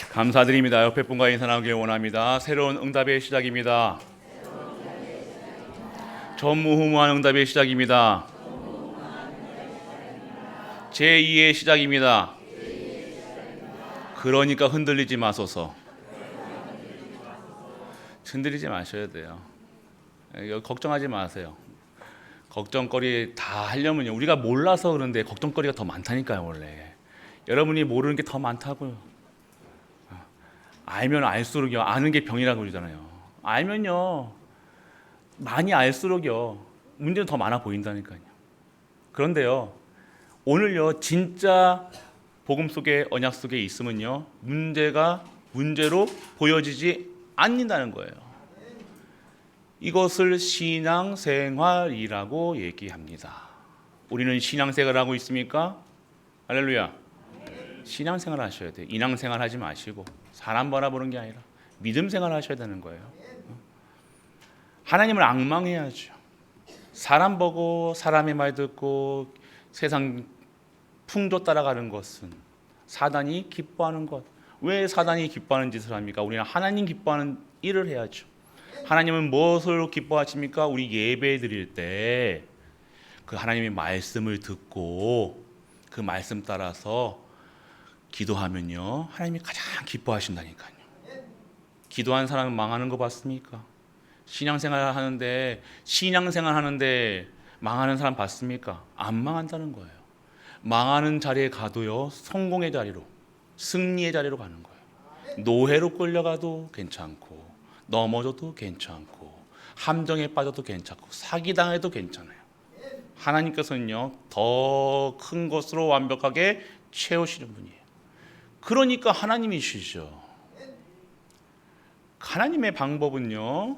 감사드립니다. 옆에 분과 인사 나누길 원합니다. 새로운 응답의 시작입니다. 전무후무한 응답의 시작입니다. 제2의 시작입니다. 그러니까 흔들리지 마소서. 흔들리지 마셔야 돼요. 걱정하지 마세요. 걱정거리 다 하려면요, 우리가 몰라서 그런데 걱정거리가 더 많다니까요. 원래 여러분이 모르는 게 더 많다고요. 알면 알수록요, 아는 게 병이라고 그러잖아요. 알면요, 많이 알수록요, 문제는 더 많아 보인다니까요. 그런데요, 오늘요, 진짜 복음 속에, 언약 속에 있으면요, 문제가 문제로 보여지지 않는다는 거예요. 이것을 신앙생활이라고 얘기합니다. 우리는 신앙생활을 하고 있습니까? 할렐루야. 신앙생활 하셔야 돼요. 인앙생활 하지 마시고 사람 바라보는 게 아니라 믿음생활 하셔야 되는 거예요. 하나님을 앙망해야죠. 사람 보고 사람의 말 듣고 세상 풍조 따라가는 것은 사단이 기뻐하는 것. 왜 사단이 기뻐하는 짓을 합니까? 우리는 하나님 기뻐하는 일을 해야죠. 하나님은 무엇을 기뻐하십니까? 우리 예배 드릴 때 그 하나님의 말씀을 듣고 그 말씀 따라서 기도하면요, 하나님이 가장 기뻐하신다니까요. 기도한 사람은 망하는 거 봤습니까? 신앙생활 하는데 망하는 사람 봤습니까? 안 망한다는 거예요. 망하는 자리에 가도요, 성공의 자리로, 승리의 자리로 가는 거예요. 노예로 끌려가도 괜찮고, 넘어져도 괜찮고, 함정에 빠져도 괜찮고, 사기당해도 괜찮아요. 하나님께서는요, 더 큰 것으로 완벽하게 채우시는 분이에요. 그러니까 하나님이시죠. 하나님의 방법은요,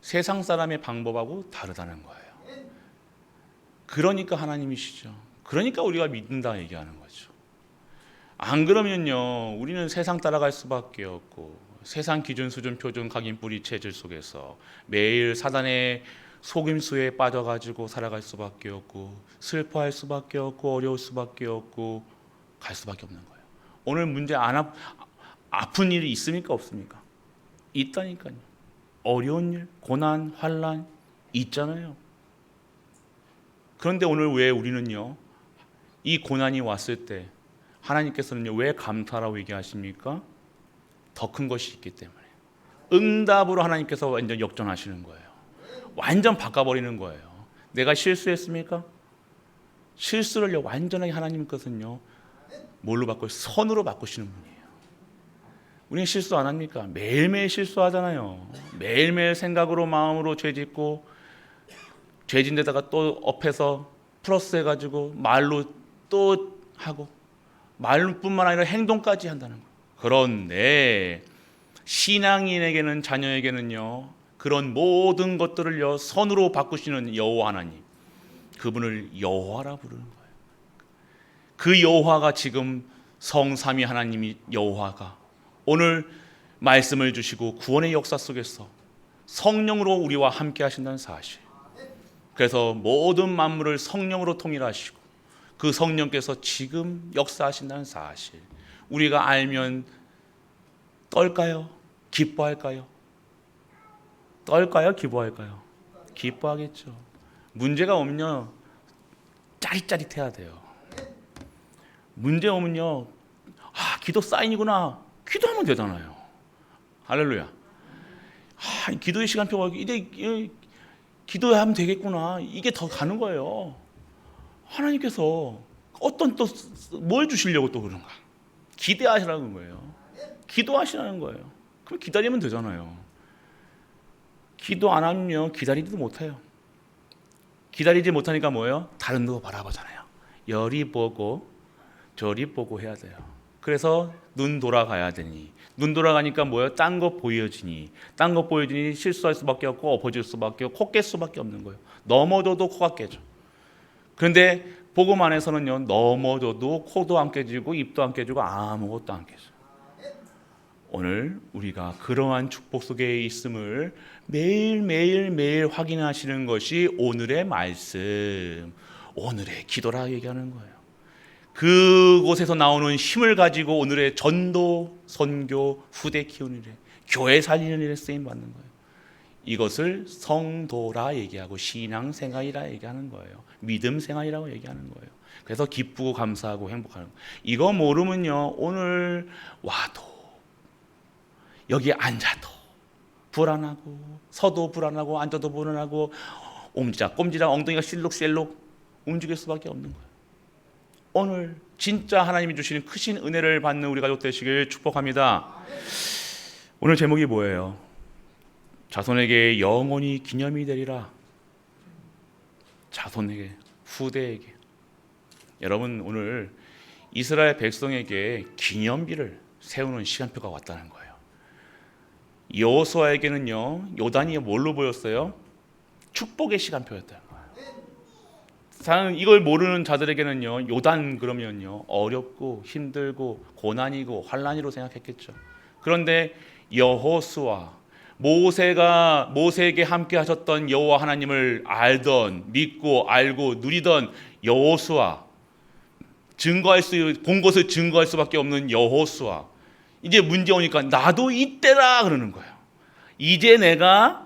세상 사람의 방법하고 다르다는 거예요. 그러니까 하나님이시죠. 그러니까 우리가 믿는다 얘기하는 거죠. 안 그러면요, 우리는 세상 따라갈 수밖에 없고, 세상 기준, 수준, 표준, 각인, 뿌리, 체질 속에서 매일 사단의 속임수에 빠져가지고 살아갈 수밖에 없고, 슬퍼할 수밖에 없고, 어려울 수밖에 없고, 갈 수밖에 없는 거예요. 오늘 문제 아픈 일이 있습니까? 없습니까? 있다니까요. 어려운 일, 고난, 환난 있잖아요. 그런데 오늘 왜 우리는요, 이 고난이 왔을 때 하나님께서는요, 왜 감사라고 얘기하십니까? 더 큰 것이 있기 때문에. 응답으로 하나님께서 완전 역전하시는 거예요. 완전 바꿔버리는 거예요. 내가 실수했습니까? 실수를요, 완전하게 하나님께서는요, 뭘로 바꿔요? 선으로 바꾸시는 분이에요. 우리는 실수 안 합니까? 매일매일 실수하잖아요. 매일매일 생각으로 마음으로 죄짓고, 죄진 데다가 또 업해서 플러스 해가지고 말로 또 하고, 말뿐만 아니라 행동까지 한다는 거예요. 그런데 신앙인에게는, 자녀에게는요, 그런 모든 것들을요, 선으로 바꾸시는 여호와 하나님, 그분을 여호와라 부르는 거예요. 그 여호와가 지금 성삼위 하나님이 여호와가 오늘 말씀을 주시고 구원의 역사 속에서 성령으로 우리와 함께 하신다는 사실. 그래서 모든 만물을 성령으로 통일하시고 그 성령께서 지금 역사하신다는 사실. 우리가 알면 떨까요? 기뻐할까요? 떨까요? 기뻐할까요? 기뻐하겠죠. 문제가 오면요, 짜릿짜릿해야 돼요. 문제 오면요, 기도 사인이구나, 기도하면 되잖아요. 할렐루야. 기도의 시간표가 이제 기도하면 되겠구나, 이게 더 가는 거예요. 하나님께서 어떤 또 뭘 주시려고 또 그런가? 기대하시라는 거예요. 기도하시라는 거예요. 그럼 기다리면 되잖아요. 기도 안 하면 기다리지도 못해요. 기다리지 못하니까 뭐예요? 다른 거 바라보잖아요. 열이 보고 저리 보고 해야 돼요. 그래서 눈 돌아가야 되니, 눈 돌아가니까 뭐예요? 딴 거 보여지니, 딴 거 보여지니 실수할 수밖에 없고 엎어질 수밖에 없고 코 깰 수밖에 없는 거예요. 넘어져도 코가 깨져. 그런데 복음 안에서는요, 넘어져도 코도 안 깨지고 입도 안 깨지고 아무것도 안 깨져. 오늘 우리가 그러한 축복 속에 있음을 매일 확인하시는 것이 오늘의 말씀, 오늘의 기도라 얘기하는 거예요. 그곳에서 나오는 힘을 가지고 오늘의 전도, 선교, 후대 키우는 일, 교회 살리는 일에 쓰임 받는 거예요. 이것을 성도라 얘기하고 신앙생활이라 얘기하는 거예요. 믿음생활이라고 얘기하는 거예요. 그래서 기쁘고 감사하고 행복하는 거예요. 이거 모르면요, 오늘 와도 여기 앉아도 불안하고, 서도 불안하고, 앉아도 불안하고, 꼼지락 엉덩이가 실룩실룩 움직일 수밖에 없는 거예요. 오늘 진짜 하나님이 주시는 크신 은혜를 받는 우리 가족 되시길 축복합니다. 오늘 제목이 뭐예요? 자손에게 영원히 기념이 되리라. 자손에게, 후대에게. 여러분, 오늘 이스라엘 백성에게 기념비를 세우는 시간표가 왔다는 거예요. 여호수아에게는요, 요단이 뭘로 보였어요? 축복의 시간표였다는 거예요. 이걸 모르는 자들에게는요, 요단 그러면요, 어렵고 힘들고 고난이고 환난이로 생각했겠죠. 그런데 여호수아, 모세에게 함께 하셨던 여호와 하나님을 알던, 믿고 알고 누리던 여호수아, 본 것을 증거할 수밖에 없는 여호수아, 이제 문제 오니까 나도 이때라 그러는 거예요. 이제 내가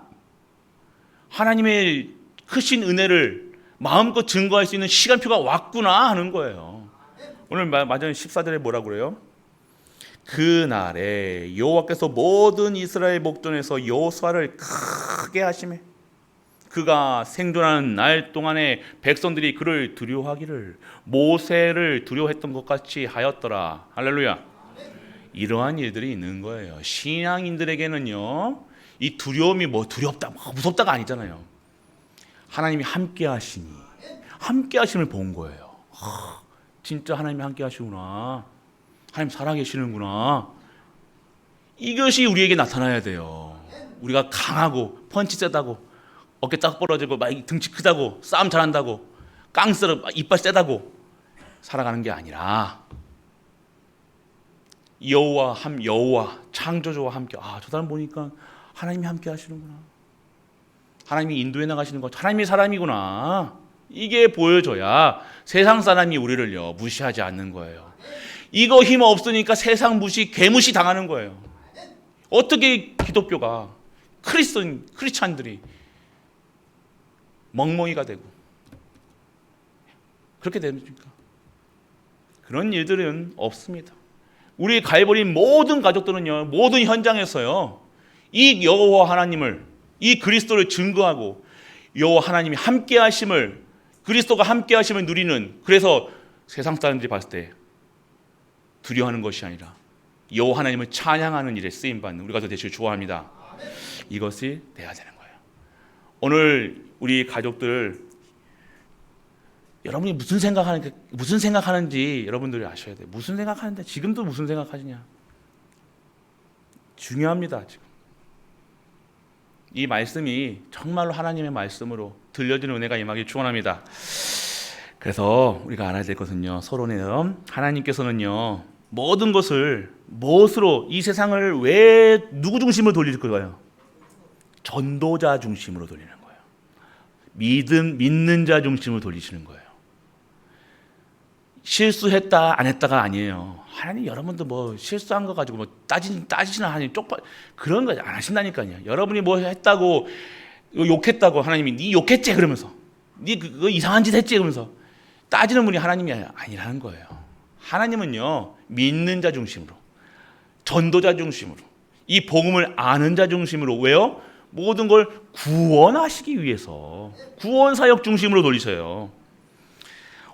하나님의 크신 은혜를 마음껏 증거할 수 있는 시간표가 왔구나 하는 거예요. 오늘 마지막 14절에 뭐라고 그래요? 그날에 여호와께서 모든 이스라엘 목전에서 여호수아를 크게 하시매 그가 생존하는 날 동안에 백성들이 그를 두려워하기를 모세를 두려워했던 것 같이 하였더라. 할렐루야. 이러한 일들이 있는 거예요. 신앙인들에게는요, 이 두려움이 뭐 두렵다, 무섭다가 아니잖아요. 하나님이 함께 하시니, 함께 하심을 본 거예요. 진짜 하나님이 함께 하시구나. 하나님 살아계시는구나. 이것이 우리에게 나타나야 돼요. 우리가 강하고 펀치 세다고 어깨 딱 벌어지고 막 등치 크다고 싸움 잘한다고 깡스러 이빨 세다고 살아가는 게 아니라 여호와 창조주와 함께, 저 사람 보니까 하나님이 함께 하시는구나. 하나님이 인도해 나가시는 거, 하나님이 사람이구나. 이게 보여줘야 세상 사람이 우리를요 무시하지 않는 거예요. 이거 힘 없으니까 세상 무시, 개무시 당하는 거예요. 어떻게 기독교가, 크리스찬들이 멍멍이가 되고 그렇게 됩니까? 그런 일들은 없습니다. 우리 가해버린 모든 가족들은요, 모든 현장에서요, 이 여호와 하나님을, 이 그리스도를 증거하고 여호와 하나님이 함께 하심을, 그리스도가 함께 하심을 누리는, 그래서 세상 사람들이 봤을 때 두려워하는 것이 아니라 여호와 하나님을 찬양하는 일에 쓰임받는 우리가 더 되시길 좋아합니다. 이것이 돼야 되는 거예요. 오늘 우리 가족들, 여러분이 무슨 생각하는지 여러분들이 아셔야 돼요. 무슨 생각하는데, 지금도 무슨 생각하시냐, 중요합니다. 지금 이 말씀이 정말로 하나님의 말씀으로 들려지는 은혜가 임하기 축원합니다. 그래서 우리가 알아야 될 것은요, 서로는 하나님께서는요 모든 것을 무엇으로, 이 세상을 왜 누구 중심으로 돌릴 거예요? 전도자 중심으로 돌리는 거예요. 믿는 자 쪽심으로 돌리시는 거예요. 실수했다 안 했다가 아니에요. 하나님, 여러분도 뭐 실수한 거 가지고 뭐 따지시는 하나님 그런 거 안 하신다니까요. 여러분이 뭐 했다고 욕했다고 하나님이 네 욕했지 그러면서, 네 그거 이상한 짓 했지 그러면서 따지는 분이 하나님이 아니라는 거예요. 하나님은요 믿는 자 중심으로, 전도자 중심으로, 이 복음을 아는 자 중심으로, 왜요? 모든 걸 구원하시기 위해서 구원 사역 중심으로 돌리셔요.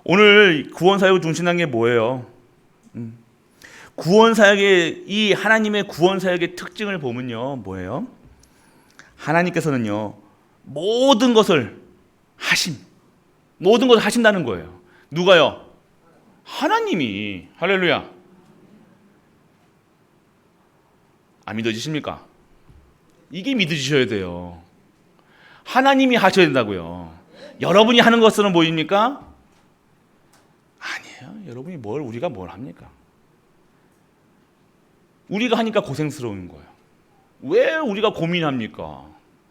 오늘 구원 사역 중심한 게 뭐예요? 구원 사역의, 이 하나님의 구원 사역의 특징을 보면요, 뭐예요? 하나님께서는요 모든 것을 하신다는 거예요. 누가요? 하나님이. 할렐루야. 안 믿어지십니까? 이게 믿어지셔야 돼요. 하나님이 하셔야 된다고요. 여러분이 하는 것은 보입니까? 아니에요. 여러분이 우리가 뭘 합니까? 우리가 하니까 고생스러운 거예요. 왜 우리가 고민합니까?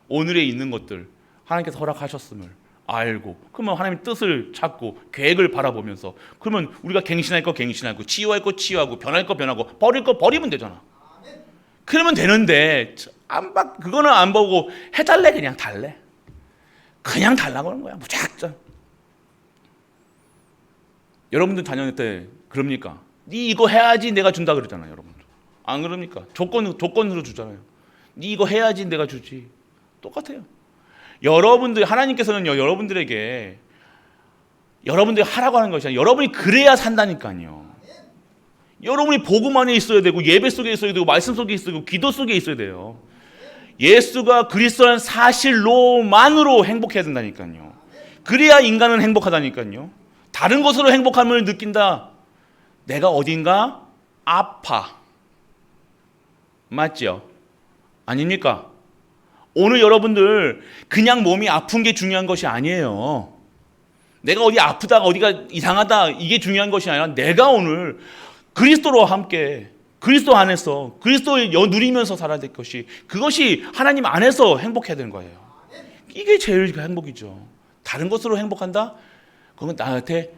오늘에 있는 것들 하나님께서 허락하셨음을 알고, 그러면 하나님의 뜻을 찾고 계획을 바라보면서, 그러면 우리가 갱신할 거 갱신하고, 치유할 거 치유하고, 변할 거 변하고, 버릴 거 버리면 되잖아. 그러면 되는데 그거는 안 보고 해달래, 그냥 달래, 그냥 달라고 하는 거야, 무작정. 여러분들 자녀 때 그럽니까? 네 이거 해야지 내가 준다 그러잖아요. 여러분들 안 그럽니까? 조건으로 주잖아요. 네 이거 해야지 내가 주지. 똑같아요. 여러분들, 하나님께서는요, 여러분들이 하라고 하는 것이 아니라 여러분이 그래야 산다니까요. 여러분이 복음 안에 있어야 되고, 예배 속에 있어야 되고, 말씀 속에 있어야 되고, 기도 속에 있어야 돼요. 예수가 그리스도라는 사실로만으로 행복해야 된다니까요. 그래야 인간은 행복하다니까요. 다른 것으로 행복함을 느낀다. 내가 어딘가 아파. 맞죠? 아닙니까? 오늘 여러분들 그냥 몸이 아픈 게 중요한 것이 아니에요. 내가 어디 아프다가 어디가 이상하다 이게 중요한 것이 아니라 내가 오늘 그리스도로 함께, 그리스도 안에서 그리스도를 누리면서 살아야 될 것이, 그것이 하나님 안에서 행복해야 되는 거예요. 이게 제일 행복이죠. 다른 것으로 행복한다? 그건 나한테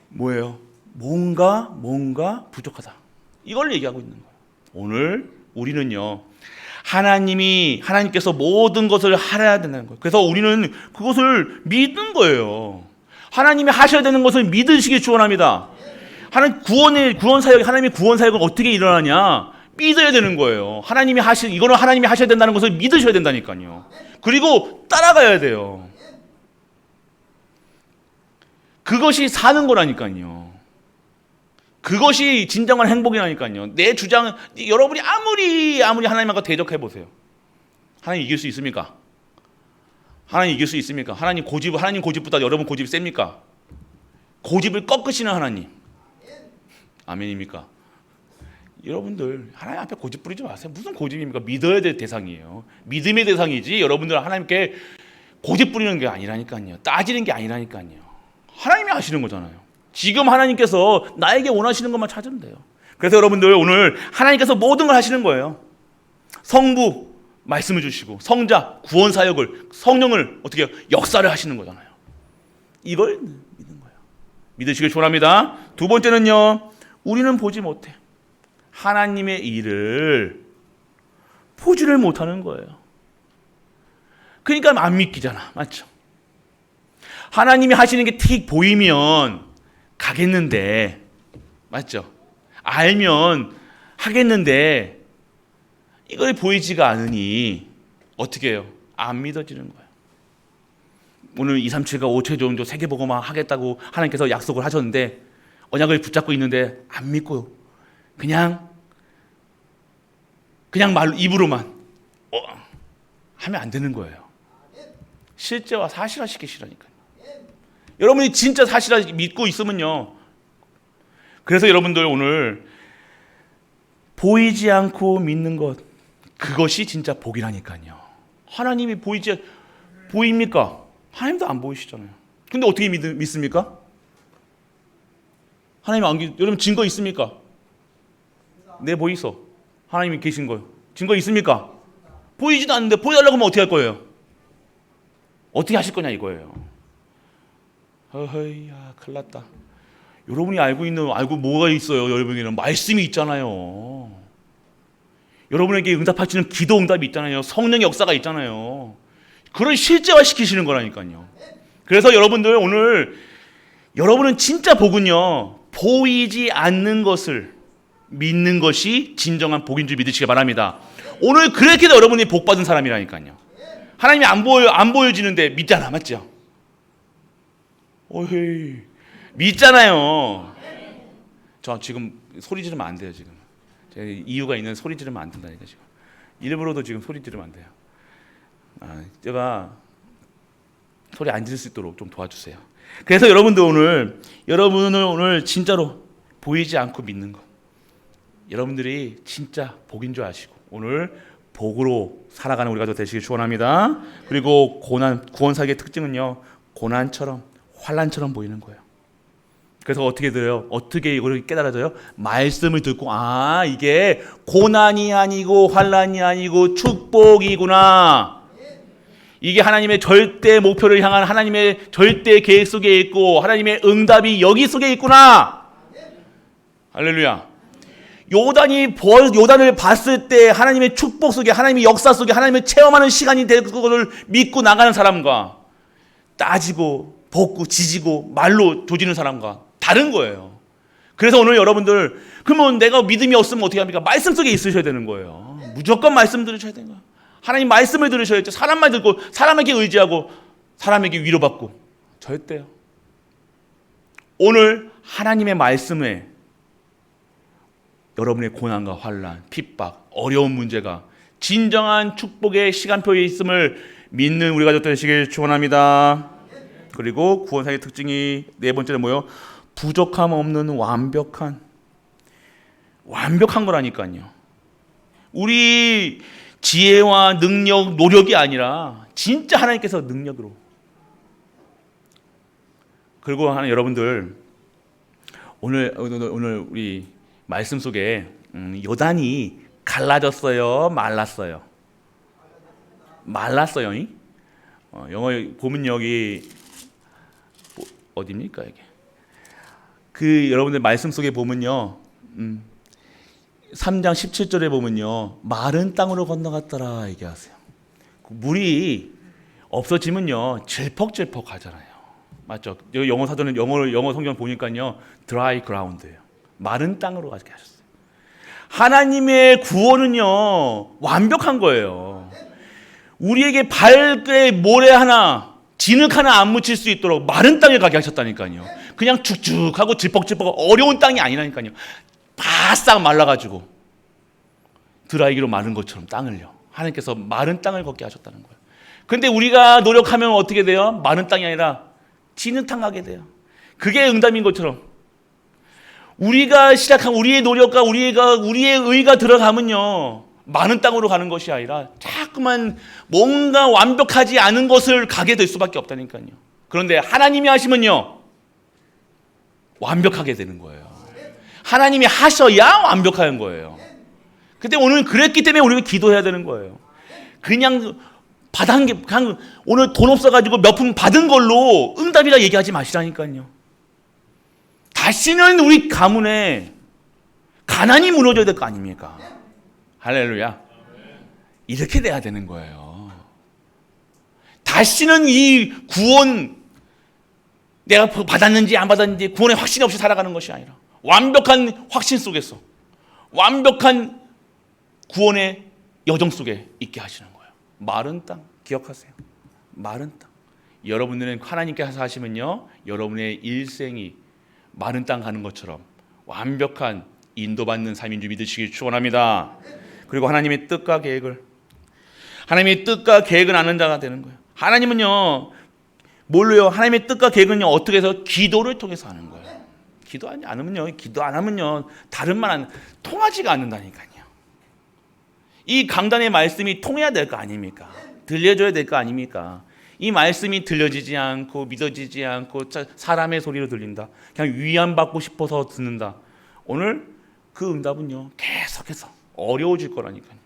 뭐예요? 뭔가 부족하다. 이걸 얘기하고 있는 거예요. 오늘 우리는요, 하나님께서 모든 것을 하셔야 된다는 거예요. 그래서 우리는 그것을 믿는 거예요. 하나님이 하셔야 되는 것을 믿으시기 축원합니다. 하나님의 구원 사역은 어떻게 일어나냐? 믿어야 되는 거예요. 이거는 하나님이 하셔야 된다는 것을 믿으셔야 된다니까요. 그리고 따라가야 돼요. 그것이 사는 거라니까요. 그것이 진정한 행복이라니까요. 내 주장, 여러분이 아무리 하나님과 대적해 보세요. 하나님 이길 수 있습니까? 하나님 이길 수 있습니까? 하나님 고집보다 여러분 고집이 셉니까? 고집을 꺾으시는 하나님. 아멘입니까? 여러분들 하나님 앞에 고집 부리지 마세요. 무슨 고집입니까? 믿어야 될 대상이에요. 믿음의 대상이지, 여러분들 하나님께 고집 부리는 게 아니라니까요. 따지는 게 아니라니까요. 하나님이 하시는 거잖아요. 지금 하나님께서 나에게 원하시는 것만 찾으면 돼요. 그래서 여러분들 오늘 하나님께서 모든 걸 하시는 거예요. 성부 말씀을 주시고, 성자 구원 사역을, 성령을 어떻게 해요? 역사를 하시는 거잖아요. 이걸 믿는 거예요. 믿으시길 축원합니다. 두 번째는요, 우리는 보지 못해. 하나님의 일을 보지를 못하는 거예요. 그러니까 안 믿기잖아. 맞죠? 하나님이 하시는 게 틱 보이면 가겠는데, 맞죠? 알면 하겠는데, 이걸 보이지가 않으니 어떻게 해요? 안 믿어지는 거예요. 오늘 237과 5체 정도 세계복음화 하겠다고 하나님께서 약속을 하셨는데, 언약을 붙잡고 있는데 안 믿고 그냥 말로, 입으로만 하면 안 되는 거예요. 실제와 사실화 시키시라니까요. 여러분이 진짜 사실화 믿고 있으면요. 그래서 여러분들 오늘 보이지 않고 믿는 것, 그것이 진짜 복이라니까요. 하나님이 보입니까? 하나님도 안 보이시잖아요. 근데 어떻게 믿습니까? 여러분 증거 있습니까? 네, 보이소. 하나님이 계신 거예요. 증거 있습니까? 보이지도 않는데 보여달라고 하면 어떻게 할 거예요? 어떻게 하실 거냐 이거예요. 허허이야, 큰일 났다. 여러분이 알고 뭐가 있어요? 여러분에게는 말씀이 있잖아요. 여러분에게 응답하시는 기도 응답이 있잖아요. 성령의 역사가 있잖아요. 그걸 실제화 시키시는 거라니까요. 그래서 여러분들 오늘, 여러분은 진짜 복은요, 보이지 않는 것을 믿는 것이 진정한 복인 줄 믿으시기 바랍니다. 오늘 그렇게 해도 여러분이 복 받은 사람이라니까요. 하나님이 안 보여지는데 믿잖아, 맞죠? 오헤이, 믿잖아요. 저 지금 소리 지르면 안 돼요. 지금 제가 이유가 있는, 소리 지르면 안 된다니까. 지금 일부러도 지금 소리 지르면 안 돼요. 제가 소리 안 지를 수 있도록 좀 도와주세요. 그래서 여러분을 오늘 진짜로 보이지 않고 믿는 것, 여러분들이 진짜 복인 줄 아시고 오늘 복으로 살아가는 우리가 되시길 축원합니다. 그리고 구원 사역의 특징은요, 고난처럼 환난처럼 보이는 거예요. 그래서 어떻게 들어요? 어떻게 이걸 깨달아져요? 말씀을 듣고, 이게 고난이 아니고 환난이 아니고 축복이구나. 이게 하나님의 절대 목표를 향한 하나님의 절대 계획 속에 있고 하나님의 응답이 여기 속에 있구나. 할렐루야. 요단을 봤을 때 하나님의 축복 속에, 하나님의 역사 속에 하나님을 체험하는 시간이 될 것을 믿고 나가는 사람과 따지고 볶고 지지고 말로 조지는 사람과 다른 거예요. 그래서 오늘 여러분들, 그러면 내가 믿음이 없으면 어떻게 합니까? 말씀 속에 있으셔야 되는 거예요. 무조건 말씀 들으셔야 되는 거예요. 하나님 말씀을 들으셔야죠. 사람만 듣고 사람에게 의지하고 사람에게 위로받고 절대요. 오늘 하나님의 말씀에 여러분의 고난과 환난, 핍박, 어려운 문제가 진정한 축복의 시간표에 있음을 믿는 우리 가족 되시길 축원합니다. 그리고 구원사의 특징이 네 번째는 뭐예요? 부족함 없는 완벽한 거라니까요. 우리 지혜와 능력, 노력이 아니라 진짜 하나님께서 능력으로. 그리고 하나 여러분들 오늘 우리 말씀 속에 요단이 갈라졌어요, 말랐어요? 말랐어요. 영어 보면 여기 어디입니까 이게? 그 여러분들 말씀 속에 보면요, 3장 17절에 보면요, 마른 땅으로 건너갔더라 얘기하세요. 물이 없어지면요 질퍽질퍽 하잖아요. 맞죠? 영어 사전은 영어 성경 보니까요 드라이 그라운드예요. 마른 땅으로 가게 하셨어요. 하나님의 구원은요 완벽한 거예요. 우리에게 발에 모래 하나, 진흙 하나 안 묻힐 수 있도록 마른 땅에 가게 하셨다니까요. 그냥 축축하고 질퍽질퍽 어려운 땅이 아니라니까요. 바싹 말라가지고 드라이기로 마른 것처럼 땅을요, 하나님께서 마른 땅을 걷게 하셨다는 거예요. 근데 우리가 노력하면 어떻게 돼요? 마른 땅이 아니라 진흙탕 가게 돼요. 그게 응답인 것처럼 우리가 시작한 우리의 노력과 우리의 의가 들어가면요 마른 땅으로 가는 것이 아니라 자꾸만 뭔가 완벽하지 않은 것을 가게 될 수밖에 없다니까요. 그런데 하나님이 하시면요 완벽하게 되는 거예요. 하나님이 하셔야 완벽한 거예요. 근데 오늘 그랬기 때문에 우리가 기도해야 되는 거예요. 그냥 오늘 돈 없어가지고 몇 푼 받은 걸로 응답이라 얘기하지 마시라니까요. 다시는 우리 가문에 가난이 무너져야 될 거 아닙니까? 할렐루야. 이렇게 돼야 되는 거예요. 다시는 이 구원 내가 받았는지 안 받았는지 구원의 확신 없이 살아가는 것이 아니라 완벽한 확신 속에서 완벽한 구원의 여정 속에 있게 하시는 거예요. 마른 땅 기억하세요. 마른 땅. 여러분들은 하나님께서 하시면요 여러분의 일생이 마른 땅 가는 것처럼 완벽한 인도받는 삶인 줄 믿으시길 축원합니다. 그리고 하나님의 뜻과 계획은 아는 자가 되는 거예요. 하나님은요 뭘로요? 하나님의 뜻과 계획은요 어떻게 해서? 기도를 통해서 하는 거예요. 기도 안 하면요 다른 말 통하지가 않는다니까요. 이 강단의 말씀이 통해야 될 거 아닙니까? 들려줘야 될 거 아닙니까? 이 말씀이 들려지지 않고 믿어지지 않고 사람의 소리로 들린다. 그냥 위안받고 싶어서 듣는다. 오늘 그 응답은요 계속해서 어려워질 거라니까요.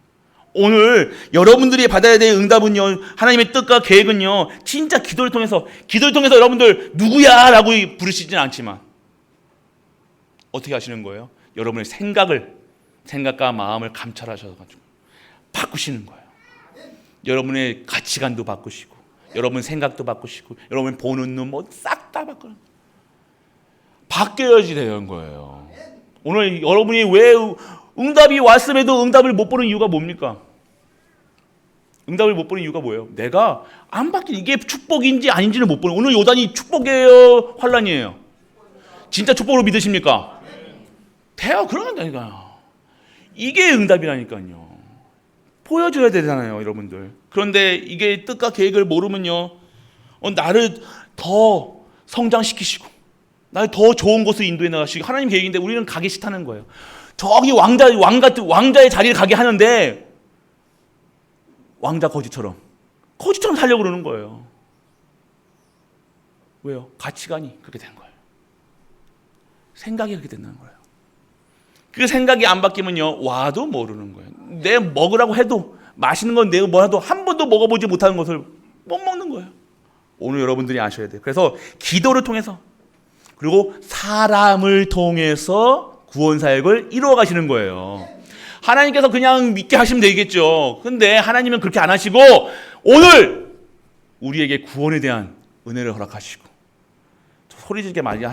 오늘 여러분들이 받아야 될 응답은요 하나님의 뜻과 계획은요 진짜 기도를 통해서 여러분들 누구야? 라고 부르시지는 않지만 어떻게 하시는 거예요? 여러분의 생각과 마음을 감찰하셔가지고 바꾸시는 거예요. 여러분의 가치관도 바꾸시고 여러분 생각도 바꾸시고 여러분 보는 눈 뭐 싹 다 바뀌어야지 되는 거예요. 오늘 여러분이 왜 응답이 왔음에도 응답을 못 보는 이유가 뭡니까? 응답을 못 보는 이유가 뭐예요? 내가 안 바뀐 이게 축복인지 아닌지는 못 보는. 오늘 요단이 축복이에요, 환난이에요? 진짜 축복으로 믿으십니까? 돼요. 그러니까요. 이게 응답이라니까요. 보여줘야 되잖아요, 여러분들. 그런데 이게 뜻과 계획을 모르면요, 나를 더 성장시키시고, 나를 더 좋은 곳을 인도해 나가시고, 하나님 계획인데 우리는 가기 싫다는 거예요. 저기 왕자의 자리를 가게 하는데, 왕자 거지처럼 살려고 그러는 거예요. 왜요? 가치관이 그렇게 된 거예요. 생각이 그렇게 된다는 거예요. 그 생각이 안 바뀌면요, 와도 모르는 거예요. 내 먹으라고 해도, 맛있는 건 내가 뭐 해도 한 번도 먹어보지 못하는 것을 오늘 여러분들이 아셔야 돼요. 그래서 기도를 통해서 그리고 사람을 통해서 구원 사역을 이루어 가시는 거예요. 하나님께서 그냥 믿게 하시면 되겠죠. 근데 하나님은 그렇게 안 하시고 오늘 우리에게 구원에 대한 은혜를 허락하시고 소리 지르게 말게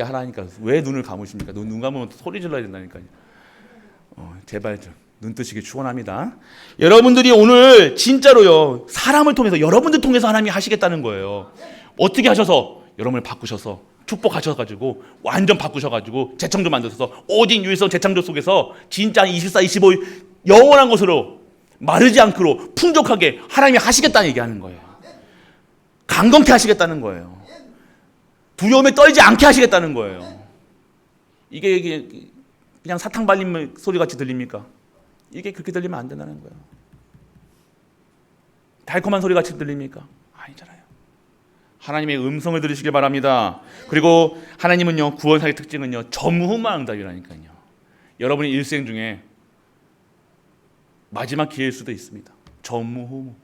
하라니까 왜 눈을 감으십니까? 눈 감으면 소리 질러야 된다니까요. 제발 좀 눈 뜨시길 축원합니다. 여러분들이 오늘 진짜로요 사람을 통해서 여러분들 통해서 하나님이 하시겠다는 거예요. 어떻게 하셔서 여러분을 바꾸셔서 축복하셔가지고 완전 바꾸셔가지고 재창조 만드셔서 오직 유일성 재창조 속에서 진짜 24, 25 영원한 것으로 마르지 않고 풍족하게 하나님이 하시겠다는 얘기하는 거예요. 강건케 하시겠다는 거예요. 두려움에 떨지 않게 하시겠다는 거예요. 이게 그냥 사탕 발림 소리 같이 들립니까? 이게 그렇게 들리면 안 된다는 거예요. 달콤한 소리 같이 들립니까? 아니잖아요. 하나님의 음성을 들으시길 바랍니다. 그리고 하나님은요 구원사의 특징은요 전무후무한 응답이라니까요. 여러분의 일생 중에 마지막 기회일 수도 있습니다. 전무후무.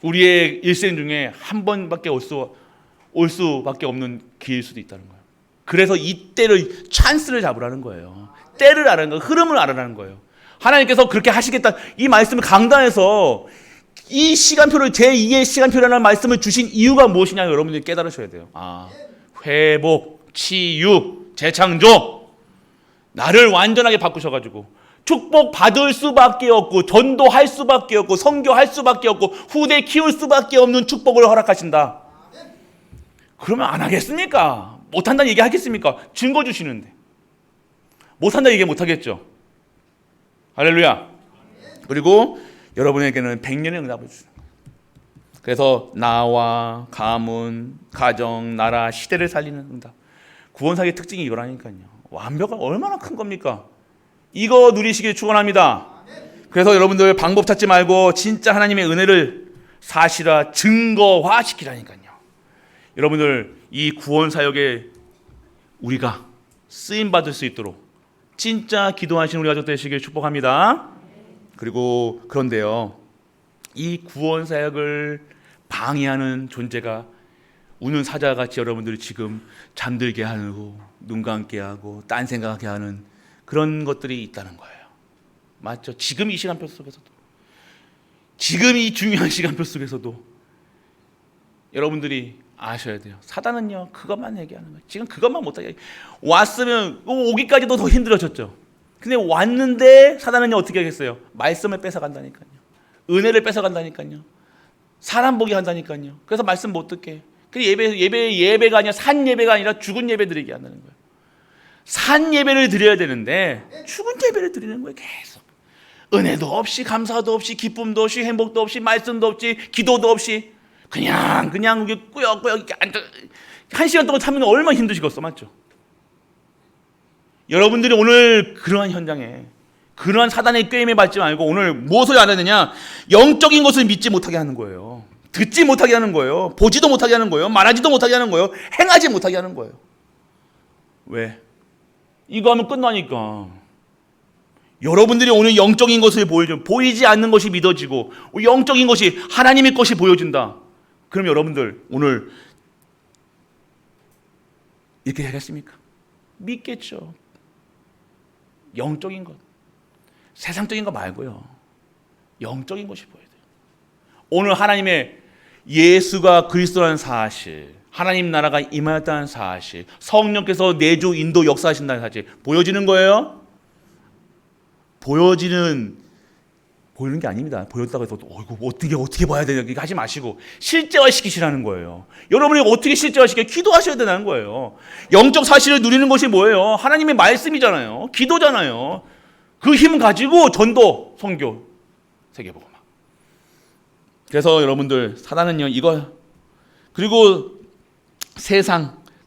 우리의 일생 중에 한 번밖에 올 수밖에 없는 기회일 수도 있다는 거예요. 그래서 이 때를 찬스를 잡으라는 거예요. 때를 알아라는 거예요. 흐름을 알아라는 거예요. 하나님께서 그렇게 하시겠다. 이 말씀을 강단에서 이 시간표를 제2의 시간표라는 말씀을 주신 이유가 무엇이냐 여러분들이 깨달으셔야 돼요. 회복, 치유, 재창조. 나를 완전하게 바꾸셔가지고 축복 받을 수밖에 없고 전도할 수밖에 없고 선교할 수밖에 없고 후대 키울 수밖에 없는 축복을 허락하신다. 그러면 안 하겠습니까? 못한다는 얘기 하겠습니까? 증거 주시는데 못한다는 얘기 못하겠죠. 할렐루야. 그리고 여러분에게는 100년의 응답을 주는 거예요. 그래서 나와 가문, 가정, 나라, 시대를 살리는 응답. 구원사의 특징이 이거라니까요. 완벽한 얼마나 큰 겁니까? 이거 누리시길 축원합니다. 그래서 여러분들 방법 찾지 말고 진짜 하나님의 은혜를 사실화 증거화 시키라니까요. 여러분들 이 구원 사역에 우리가 쓰임 받을 수 있도록 진짜 기도하시는 우리 가족 되시길 축복합니다. 그리고 그런데요, 이 구원 사역을 방해하는 존재가 우는 사자같이 여러분들이 지금 잠들게 하고 눈 감게 하고 딴 생각하게 하는 그런 것들이 있다는 거예요. 맞죠? 지금 이 시간표 속에서도, 지금 이 중요한 시간표 속에서도 여러분들이 아셔야 돼요. 사단은요 그것만 얘기하는 거예요. 지금 그것만 못하게 왔으면 오기까지도 더 힘들어졌죠. 근데 왔는데 사단은요 어떻게 하겠어요? 말씀을 뺏어간다니까요. 은혜를 뺏어간다니까요. 사람 보게 한다니까요. 그래서 말씀 못 듣게. 예배가 아니라 산 예배가 아니라 죽은 예배 드리게 한다는 거예요. 산 예배를 드려야 되는데 죽은 예배를 드리는 거예요. 계속 은혜도 없이 감사도 없이 기쁨도 없이 행복도 없이 말씀도 없이 기도도 없이 그냥 꾸역꾸역 앉아 한 시간 동안 참으면 얼마나 힘드시겠어, 맞죠? 여러분들이 오늘 그러한 현장에 그러한 사단의 꾀임에 받지 말고 오늘 무엇을 안 하느냐? 영적인 것을 믿지 못하게 하는 거예요. 듣지 못하게 하는 거예요. 보지도 못하게 하는 거예요. 말하지도 못하게 하는 거예요. 행하지 못하게 하는 거예요. 왜? 이거 하면 끝나니까. 여러분들이 오늘 영적인 것을 보이지 않는 것이 믿어지고 영적인 것이 하나님의 것이 보여진다. 그럼 여러분들 오늘 이렇게 하겠습니까? 믿겠죠. 영적인 것, 세상적인 거 말고요. 영적인 것이 보여야 돼요. 오늘 하나님의 예수가 그리스도라는 사실, 하나님 나라가 임하였다는 사실, 성령께서 내주 인도 역사하신다는 사실 보여지는 거예요. 보여지는 게 아닙니다. 보였다고 해서 이거 어떻게 봐야 되냐 이거 하지 마시고 실제화 시키시라는 거예요. 여러분이 어떻게 실제화 시켜요? 기도하셔야 되는 거예요. 영적 사실을 누리는 것이 뭐예요? 하나님의 말씀이잖아요. 기도잖아요. 그 힘 가지고 전도, 선교, 세계복음. 그래서 여러분들 사단은요 이거 그리고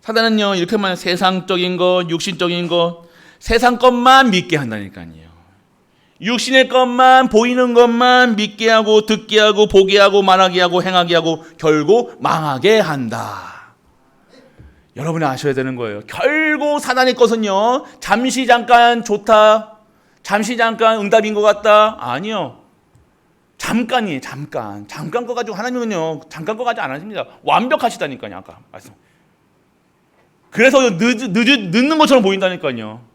사단은요 이렇게 말해요. 세상적인 것, 육신적인 것, 세상 것만 믿게 한다니까요. 육신의 것만 보이는 것만 믿게 하고 듣게 하고 보게 하고 말하게 하고 행하게 하고 결국 망하게 한다. 여러분이 아셔야 되는 거예요. 결국 사단의 것은요 잠시 잠깐 좋다, 잠시 잠깐 응답인 것 같다. 아니요. 잠깐이에요. 잠깐 거 가지고 하나님은요 잠깐 거 가지고 안 하십니다. 완벽하시다니까요. 아까 말씀. 그래서 늦는 것처럼 보인다니까요.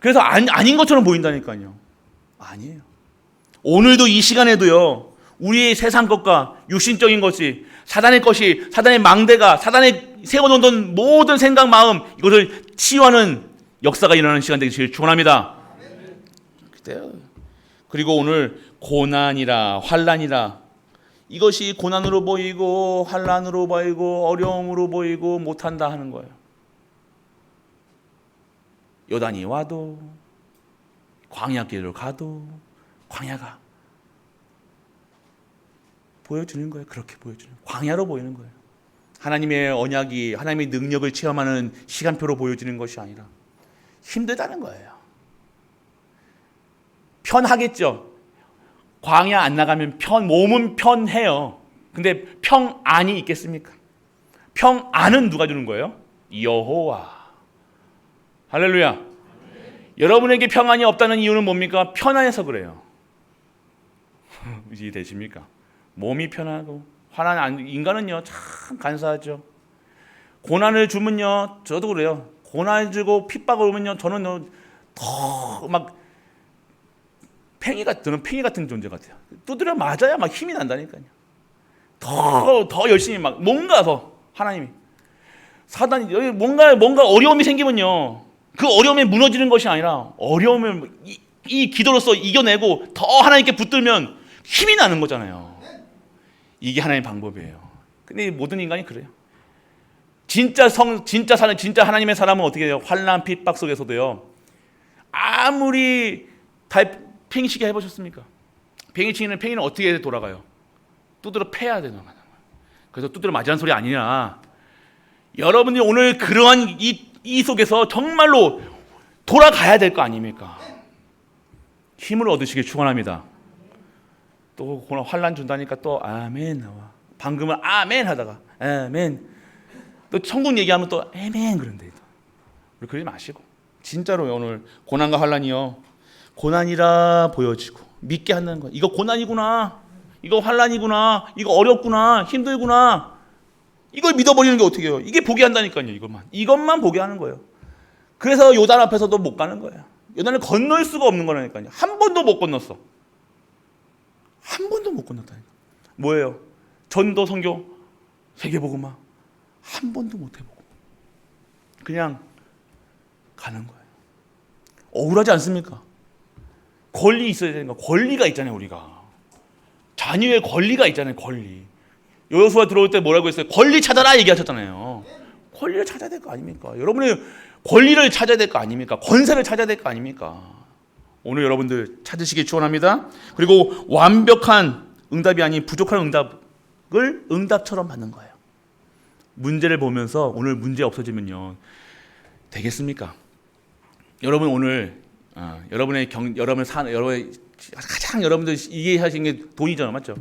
그래서 아닌 것처럼 보인다니까요. 아니에요. 오늘도 이 시간에도요, 우리의 세상 것과 육신적인 것이, 사단의 망대가, 사단의 세워놓은 모든 생각, 마음, 이것을 치유하는 역사가 일어나는 시간 되기 축원합니다. 그리고 오늘 고난이라 환난이라, 이것이 고난으로 보이고 환난으로 보이고 어려움으로 보이고 못한다 하는 거예요. 요단이 와도 광야길을 가도 광야가 보여주는 거예요. 그렇게 보여주는 거예요. 광야로 보이는 거예요. 하나님의 언약이, 하나님의 능력을 체험하는 시간표로 보여지는 것이 아니라 힘들다는 거예요. 편하겠죠. 광야 안 나가면 몸은 편해요. 근데 평안이 있겠습니까? 평안은 누가 주는 거예요? 여호와. 할렐루야. 여러분에게 평안이 없다는 이유는 뭡니까? 편안해서 그래요. 이해되십니까? 몸이 편하고 인간은요 참 간사하죠. 고난을 주면요, 저도 그래요. 고난을 주고 핍박을 오면요, 저는 더 막 저는 팽이 같은 존재 같아요. 두드려 맞아야 막 힘이 난다니까요. 더 열심히 막 뭔가 더 하나님이 사단이 뭔가 어려움이 생기면요, 그 어려움에 무너지는 것이 아니라 어려움을 이 기도로서 이겨내고 더 하나님께 붙들면 힘이 나는 거잖아요. 이게 하나님의 방법이에요. 근데 모든 인간이 그래요. 진짜 하나님의 사람은 어떻게 해요? 환난 핍박 속에서도요, 아무리 팽이치기 해보셨습니까? 팽이는 어떻게 돌아가요? 두드러 패야 되는 거예요. 그래서 두드러 맞으라는 소리 아니냐. 여러분이 오늘 그러한 이 속에서 정말로 돌아가야 될 거 아닙니까? 힘을 얻으시길 축원합니다. 또 환난 준다니까 또 아멘 나와. 방금은 아멘 하다가 아멘. 또 천국 얘기하면 또 아멘 그런데 우리 그러지 마시고 진짜로 오늘 고난과 환난이요, 고난이라 보여지고 믿게 한다는 거야. 이거 고난이구나, 이거 환난이구나, 이거 어렵구나, 힘들구나, 이걸 믿어버리는 게 어떻게 해요? 이게 보게 한다니까요. 이것만 보게 하는 거예요. 그래서 요단 앞에서도 못 가는 거예요. 요단을 건널 수가 없는 거라니까요. 한 번도 못 건넜어. 한 번도 못 건넜다니까. 뭐예요? 전도, 선교, 세계복음화 한 번도 못 해보고 그냥 가는 거예요. 억울하지 않습니까? 권리 있어야 되는 거. 권리가 있잖아요. 우리가 자녀의 권리가 있잖아요. 권리. 여호수아 들어올 때 뭐라고 했어요? 권리 찾아라 얘기하셨잖아요. 권리를 찾아야 될 거 아닙니까? 여러분의 권리를 찾아야 될 거 아닙니까? 권세를 찾아야 될 거 아닙니까? 오늘 여러분들 찾으시길 축원합니다. 그리고 완벽한 응답이 아닌 부족한 응답을 응답처럼 받는 거예요. 문제를 보면서 오늘 문제 없어지면요 되겠습니까? 여러분 오늘 여러분의 가장 여러분들 이해하시는 게 돈이잖아요, 맞죠?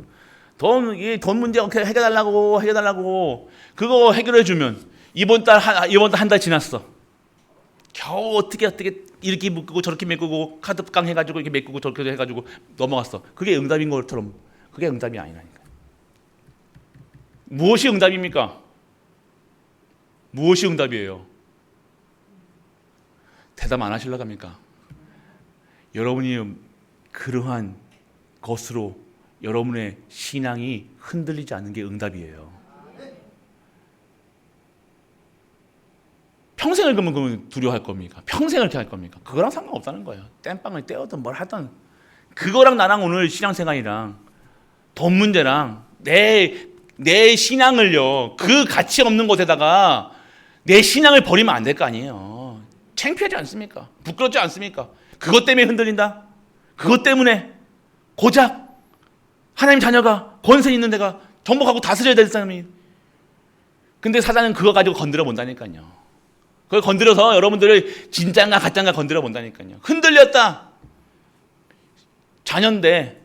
돈 문제 해결달라고 그거 해결해 주면 이번 달 한 달 지났어. 겨우 어떻게 이렇게 묶고 저렇게 메꾸고 카드깡 해가지고 이렇게 메꾸고 저렇게 해가지고 넘어갔어. 그게 응답인 것처럼 그게 응답이 아니라니까. 무엇이 응답입니까? 무엇이 응답이에요? 대답 안 하시려고 합니까? 여러분이 그러한 것으로 여러분의 신앙이 흔들리지 않는 게 응답이에요. 평생을 그러면 두려워할 겁니까? 평생을 이렇게 할 겁니까? 그거랑 상관없다는 거예요. 땜빵을 떼어든 뭘 하든 그거랑 나랑 오늘 신앙생활이랑 돈 문제랑 내 신앙을요, 그 가치 없는 것에다가 내 신앙을 버리면 안 될 거 아니에요. 창피하지 않습니까? 부끄럽지 않습니까? 그것 때문에 흔들린다? 그것 때문에 고작 하나님 자녀가 권세 있는 데가 정복하고 다스려야 될 사람이, 근데 사단은 그거 가지고 건드려 본다니까요. 그걸 건드려서 여러분들을 진짠가 가짠가 건드려 본다니까요. 흔들렸다. 자녀인데,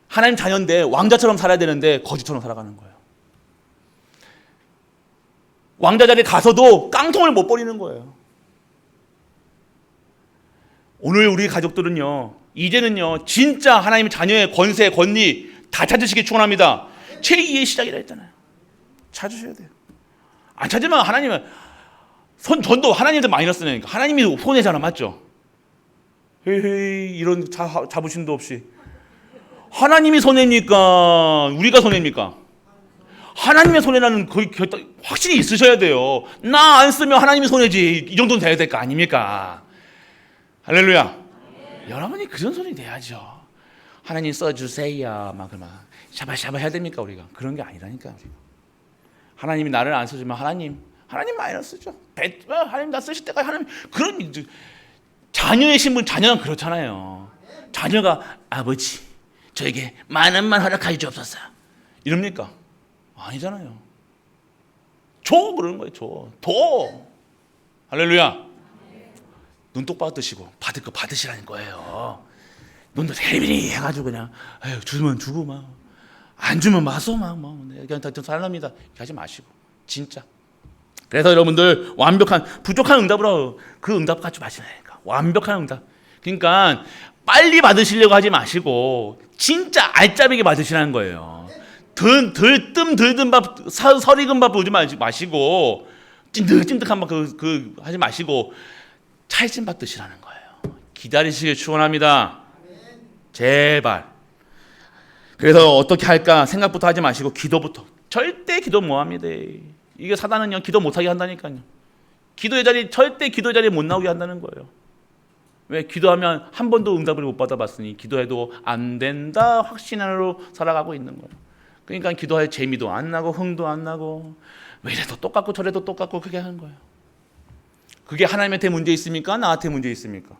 하나님 자녀인데 왕자처럼 살아야 되는데 거지처럼 살아가는 거예요. 왕자 자리에 가서도 깡통을 못 버리는 거예요. 오늘 우리 가족들은요, 이제는요 진짜 하나님의 자녀의 권세, 권리 다 찾으시기 축원합니다. 제2의 시작이라 했잖아요. 찾으셔야 돼요. 안 찾으면 하나님은 전도 하나님한테 마이너스 내니까 하나님이 손해잖아, 맞죠? 헤이 이런 자부심도 없이 하나님이 손해입니까? 우리가 손해입니까? 하나님의 손해라는 거의 확실히 있으셔야 돼요. 나 안 쓰면 하나님이 손해지. 이 정도는 돼야 될 거 아닙니까? 할렐루야. 여러분이 그런 소리 내야죠. 하나님 써주세요. 막 샤바샤바 해야 됩니까 우리가? 그런 게 아니라니까. 우리가. 하나님이 나를 안 써주면 하나님 마이너스죠. 하나님 나 쓰실 때까지 하나님 그런 자녀의 신분 자녀는 그렇잖아요. 자녀가 아버지 저에게 만원만 허락하여 주옵소서 이럽니까? 아니잖아요. 줘 그러는 거예요. 줘. 할렐루야. 눈 똑바로 뜨시고 받을 거 받으시라는 거예요. 눈도 세리비리 해가지고 그냥 주면 주고 막 안 주면 마소 막 그냥 다 살랍니다. 하지 마시고 진짜. 그래서 여러분들 완벽한 부족한 응답으로 그 응답 갖지 마시라니까. 완벽한 응답. 그러니까 빨리 받으시려고 하지 마시고 진짜 알짜배기 받으시라는 거예요. 덜든 밥 설익은 밥 보지 마시고 찐득찐득한 밥 하지 마시고 찰진 밥 드시라는 거예요. 기다리시길 축원합니다. 제발. 그래서 어떻게 할까 생각부터 하지 마시고 기도부터. 절대 기도 못합니다. 이게 사단은요 기도 못하게 한다니까요. 기도의 자리 절대 기도의 자리에 못 나오게 한다는 거예요. 왜? 기도하면 한 번도 응답을 못 받아봤으니 기도해도 안 된다 확신으로 살아가고 있는 거예요. 그러니까 기도할 재미도 안 나고 흥도 안 나고 왜 이래도 똑같고 저래도 똑같고 그게 하는 거예요. 그게 하나님한테 문제 있습니까? 나한테 문제 있습니까?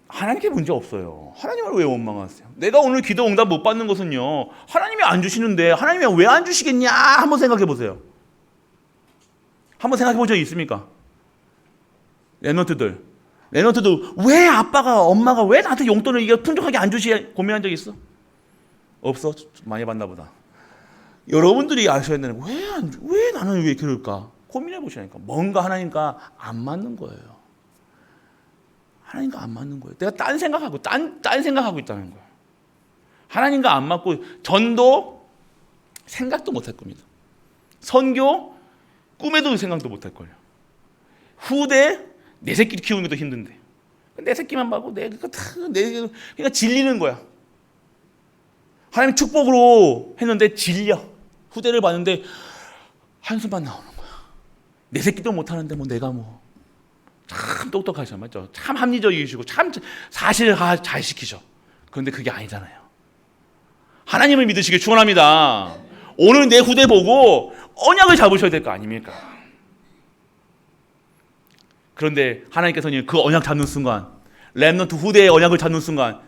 하나님께 문제 없어요. 하나님을 왜 원망하세요? 내가 오늘 기도 응답 못 받는 것은요 하나님이 안 주시는데 하나님이 왜 안 주시겠냐 한번 생각해 보세요. 한번 생각해 본 적 있습니까? 랩런트도 왜 아빠가 엄마가 왜 나한테 용돈을 이게 풍족하게 안 주시 고민한 적 있어? 없어? 많이 받나 보다. 여러분들이 아셔야 되는 거예요. 왜 나는 왜 그럴까? 고민해 보시라니까. 뭔가 하나님과 안 맞는 거예요. 하나님과 안 맞는 거예요. 내가 딴 생각하고 딴 생각하고 있다는 거예요. 하나님과 안 맞고 전도 생각도 못 할 겁니다. 선교 꿈에도 생각도 못 할 거예요. 후대 내 새끼 키우는 것도 힘든데 내 새끼만 봐고 그러니까 질리는 거야. 하나님 축복으로 했는데 질려. 후대를 봤는데 한숨만 나오는 거야. 내 새끼도 못하는데 내가 참 똑똑하셔. 맞죠? 참 합리적이시고 참 사실 잘 시키셔. 그런데 그게 아니잖아요. 하나님을 믿으시길 축원합니다. 오늘 내 후대 보고 언약을 잡으셔야 될 거 아닙니까? 그런데 하나님께서는 그 언약 잡는 순간 렘넌트 후대의 언약을 잡는 순간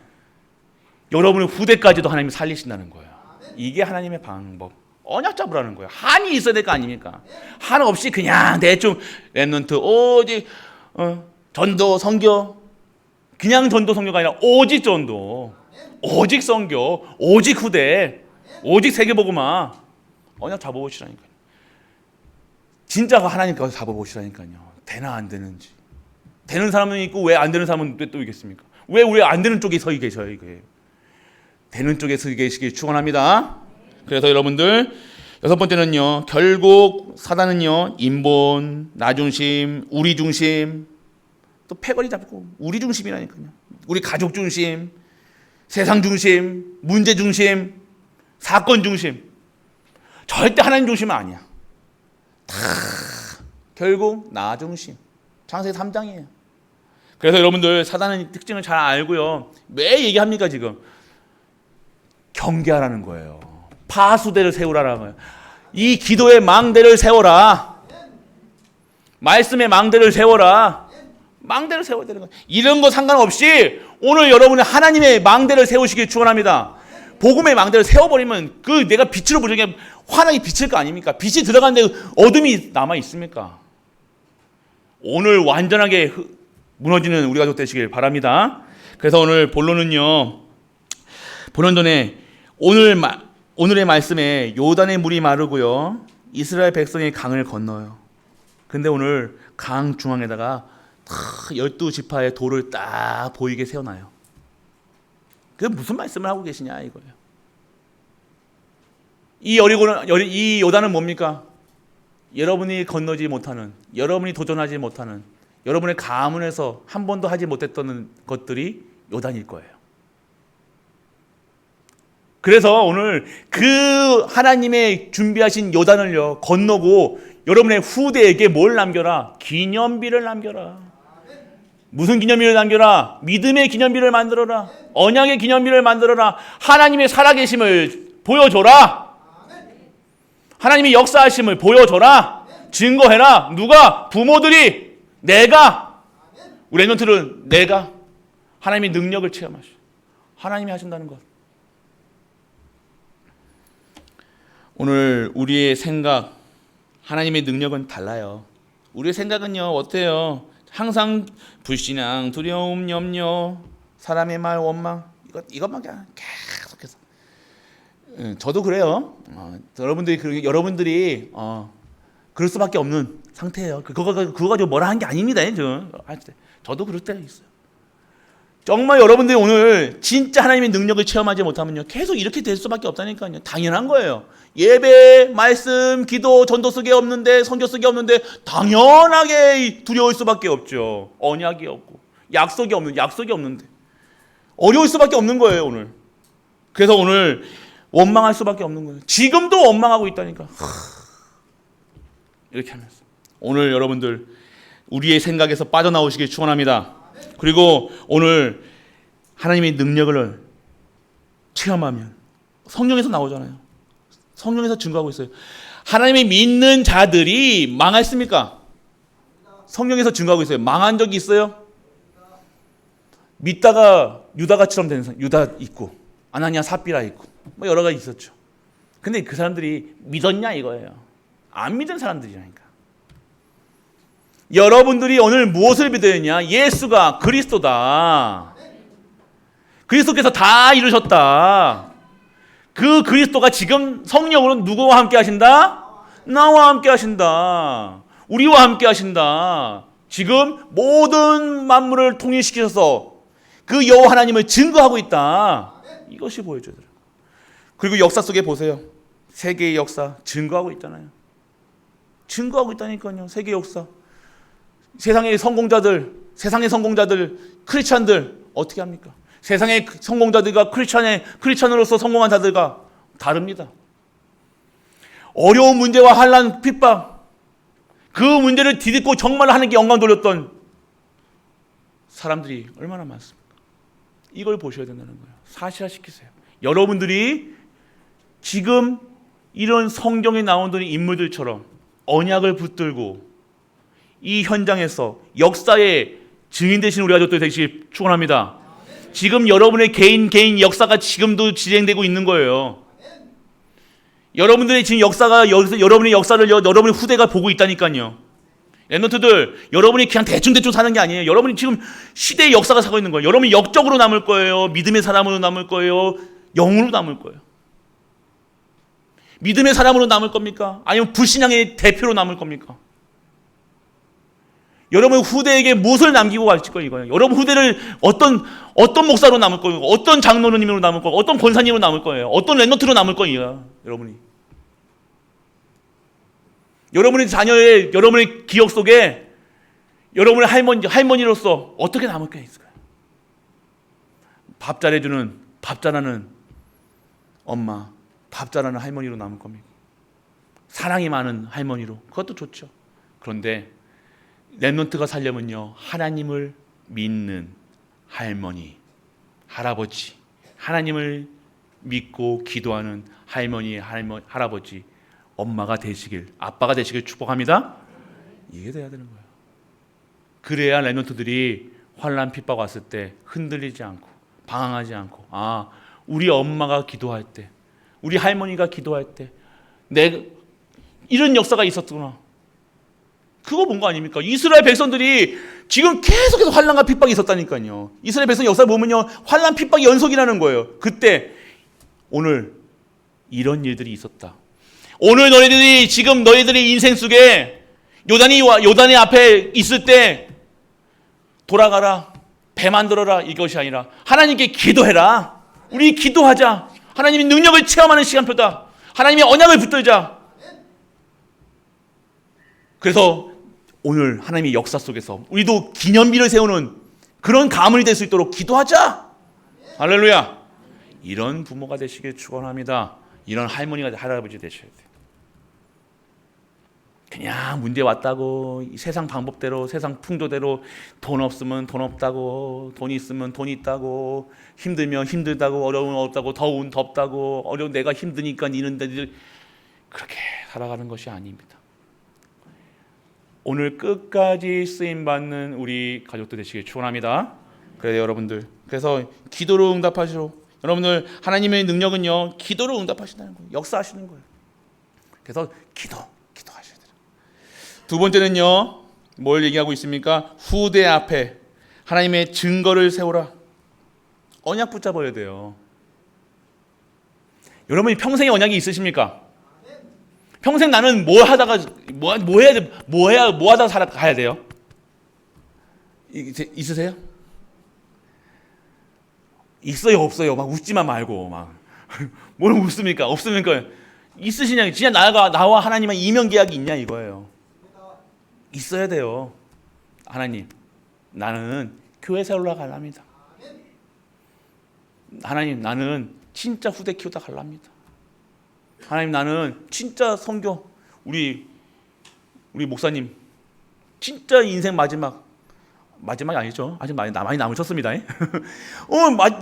여러분의 후대까지도 하나님이 살리신다는 거예요. 이게 하나님의 방법. 언약 잡으라는 거예요. 한이 있어야 될 거 아닙니까? 한 없이 그냥 대충 렘넌트 오직 전도 선교 그냥 전도 선교가 아니라 오직 전도 오직 선교 오직 후대 오직 세계복음화 언약 잡아보시라니까요. 진짜 하나님께서 잡아보시라니까요. 되나 안 되는지. 되는 사람은 있고 왜 안 되는 사람은 또 있겠습니까? 왜 안 되는 쪽에 서 계셔요? 이게 되는 쪽에 서 계시길 축원합니다. 그래서 여러분들 여섯 번째는요. 결국 사단은요. 인본, 나 중심, 우리 중심 또 패거리 잡고 우리 중심이라니까요. 우리 가족 중심, 세상 중심, 문제 중심, 사건 중심. 절대 하나님 중심은 아니야. 다 결국 나 중심. 창세기 3장이에요. 그래서 여러분들 사단의 특징을 잘 알고요. 왜 얘기합니까 지금? 경계하라는 거예요. 파수대를 세우라는 거예요. 이 기도의 망대를 세워라. 말씀의 망대를 세워라. 망대를 세워야 되는 거예요. 이런 거 상관없이 오늘 여러분이 하나님의 망대를 세우시길 축원합니다. 복음의 망대를 세워버리면 그 내가 빛으로 보자면 환하게 비칠 거 아닙니까? 빛이 들어가는데 어둠이 남아 있습니까? 오늘 완전하게 무너지는 우리 가족 되시길 바랍니다. 그래서 오늘 본론은요. 본론 전에 오늘의 말씀에 요단의 물이 마르고요. 이스라엘 백성이 강을 건너요. 근데 오늘 강 중앙에다가 12지파의 돌을 딱 보이게 세워놔요. 그 무슨 말씀을 하고 계시냐 이거예요. 이 요단은 뭡니까? 여러분이 건너지 못하는, 여러분이 도전하지 못하는, 여러분의 가문에서 한 번도 하지 못했던 것들이 요단일 거예요. 그래서 오늘 그 하나님의 준비하신 요단을요 건너고 여러분의 후대에게 뭘 남겨라? 기념비를 남겨라. 무슨 기념비를 남겨라? 믿음의 기념비를 만들어라. 언약의 기념비를 만들어라. 하나님의 살아계심을 보여줘라. 하나님의 역사하심을 보여줘라. 증거해라. 누가? 부모들이. 내가. 우리 랩런트들은 내가 하나님의 능력을 체험하셔. 하나님이 하신다는 것. 오늘 우리의 생각, 하나님의 능력은 달라요. 우리의 생각은요 어때요? 항상 불신앙, 두려움, 염려, 사람의 말, 원망 이것밖에 계속해서. 저도 그래요. 여러분들이 그럴 수밖에 없는 상태예요. 그거 가지고 뭐라 한 게 아닙니다. 저도 그럴 때가 있어요. 정말 여러분들이 오늘 진짜 하나님의 능력을 체험하지 못하면요 계속 이렇게 될 수밖에 없다니까요. 당연한 거예요. 예배, 말씀, 기도, 전도 속에 없는데, 선교 속에 없는데 당연하게 두려울 수밖에 없죠. 언약이 없고 약속이 없는데 어려울 수밖에 없는 거예요 오늘. 그래서 오늘 원망할 수밖에 없는 거예요. 지금도 원망하고 있다니까. 이렇게 하면서 오늘 여러분들 우리의 생각에서 빠져나오시길 축원합니다. 그리고 오늘 하나님의 능력을 체험하면 성경에서 나오잖아요. 성경에서 증거하고 있어요. 하나님의 믿는 자들이 망했습니까? 성경에서 증거하고 있어요. 망한 적이 있어요? 믿다가 유다가처럼 되는 사람, 유다 있고 아나니아 삽비라 있고 뭐 여러 가지 있었죠. 근데 그 사람들이 믿었냐 이거예요. 안 믿은 사람들이라니까. 여러분들이 오늘 무엇을 믿어야 하냐? 예수가 그리스도다. 그리스도께서 다 이루셨다. 그 그리스도가 지금 성령으로 누구와 함께 하신다? 나와 함께 하신다. 우리와 함께 하신다. 지금 모든 만물을 통일시키셔서 그 여호와 하나님을 증거하고 있다. 이것이 보여줘야 돼요. 그리고 역사 속에 보세요. 세계의 역사 증거하고 있잖아요. 증거하고 있다니까요. 세계 역사. 세상의 성공자들, 크리스찬들 어떻게 합니까? 세상의 성공자들과 크리스찬으로서 성공한 자들과 다릅니다. 어려운 문제와 환난, 핍박, 그 문제를 디딛고 정말 하나님께 영광 돌렸던 사람들이 얼마나 많습니까? 이걸 보셔야 된다는 거예요. 사실화시키세요. 여러분들이 지금 이런 성경에 나오는 인물들처럼 언약을 붙들고 이 현장에서 역사의 증인 되신 우리 가족들 되시길 축원합니다. 지금 여러분의 개인 역사가 지금도 진행되고 있는 거예요. 여러분들의 지금 역사가 여러분의 역사를 여러분의 후대가 보고 있다니까요. 랩런트들, 여러분이 그냥 대충 사는 게 아니에요. 여러분이 지금 시대의 역사가 사고 있는 거예요. 여러분이 역적으로 남을 거예요. 믿음의 사람으로 남을 거예요. 영으로 남을 거예요. 믿음의 사람으로 남을 겁니까? 아니면 불신앙의 대표로 남을 겁니까? 여러분 후대에게 무엇을 남기고 가실 거예요, 이거예요. 여러분 후대를 어떤 목사로 남을 거예요, 어떤 장로님으로 남을 거예요, 어떤 권사님으로 남을 거예요, 어떤 랩런트로 남을 거예요, 여러분이. 여러분의 자녀의, 여러분의 기억 속에 여러분의 할머니로서 어떻게 남을 게 있을까요? 밥 잘해주는, 밥 잘하는 엄마, 밥 잘하는 할머니로 남을 겁니다. 사랑이 많은 할머니로. 그것도 좋죠. 그런데 랩런트가 살려면요, 하나님을 믿는 할머니, 할아버지, 하나님을 믿고 기도하는 할아버지, 엄마가 되시길, 아빠가 되시길 축복합니다. 이게 돼야 되는 거예요. 그래야 랩런트들이 환난 핍박 왔을 때 흔들리지 않고 방황하지 않고, 우리 엄마가 기도할 때, 우리 할머니가 기도할 때 이런 역사가 있었구나. 그거 본 거 아닙니까? 이스라엘 백성들이 지금 계속해서 환난과 핍박이 있었다니까요. 이스라엘 백성 역사를 보면요, 환난 핍박이 연속이라는 거예요. 그때 오늘 이런 일들이 있었다. 오늘 너희들이 인생 속에 요단의 앞에 있을 때 돌아가라, 배 만들어라, 이것이 아니라 하나님께 기도해라. 우리 기도하자. 하나님의 능력을 체험하는 시간표다. 하나님의 언약을 붙들자. 그래서 오늘 하나님의 역사 속에서 우리도 기념비를 세우는 그런 가문이 될 수 있도록 기도하자. 할렐루야. 이런 부모가 되시길 축원합니다. 이런 할머니가 할아버지 되셔야 돼요. 그냥 문제 왔다고 세상 방법대로 세상 풍조대로 돈 없으면 돈 없다고 돈 있으면 돈 있다고 힘들면 힘들다고 어려우면 어렵다고 더운 덥다고 어려운 내가 힘드니까 니는 데들 그렇게 살아가는 것이 아닙니다. 오늘 끝까지 쓰임받는 우리 가족들 되시길 축원합니다. 그래요 여러분들. 그래서 기도로 응답하시오. 여러분들 하나님의 능력은요 기도로 응답하신다는 거예요. 역사하시는 거예요. 그래서 기도하셔야 돼요. 두 번째는요 뭘 얘기하고 있습니까? 후대 앞에 하나님의 증거를 세우라. 언약 붙잡아야 돼요. 여러분이 평생의 언약이 있으십니까? 평생 나는 뭐 하다가 뭐 하다가 살아가야 돼요? 있으세요? 있어요 없어요? 막 웃지만 말고 막 뭘 웃습니까? 없습니까? 있으시냐? 진짜 나와 하나님은 이면 계약이 있냐 이거예요. 있어야 돼요. 하나님 나는 교회 세우러 갈랍니다. 하나님 나는 진짜 후대 키우다 갈랍니다. 하나님 나는 진짜 선교 우리 목사님 진짜 인생 마지막이 아니죠. 아직 많이 남으셨습니다.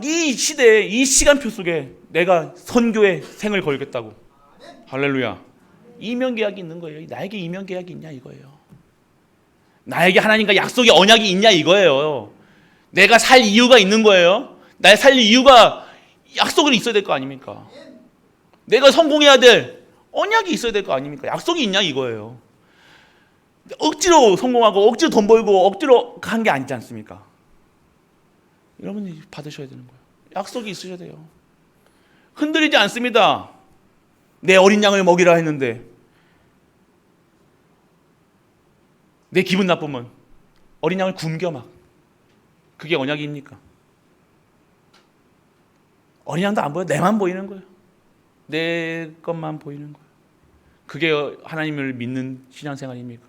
이 시대에 이 시간표 속에 내가 선교에 생을 걸겠다고. 할렐루야. 이면계약이 있는 거예요. 나에게 이면계약이 있냐 이거예요. 나에게 하나님과 약속의 언약이 있냐 이거예요. 내가 살 이유가 있는 거예요. 나의 살 이유가 약속이 있어야 될 거 아닙니까? 내가 성공해야 될 언약이 있어야 될 거 아닙니까? 약속이 있냐 이거예요. 억지로 성공하고 억지로 돈 벌고 억지로 한 게 아니지 않습니까? 여러분이 받으셔야 되는 거예요. 약속이 있으셔야 돼요. 흔들리지 않습니다. 내 어린 양을 먹이라 했는데 내 기분 나쁘면 어린 양을 굶겨 막. 그게 언약입니까? 어린 양도 안 보여. 내만 보이는 거예요. 내 것만 보이는 거예요. 그게 하나님을 믿는 신앙생활입니까?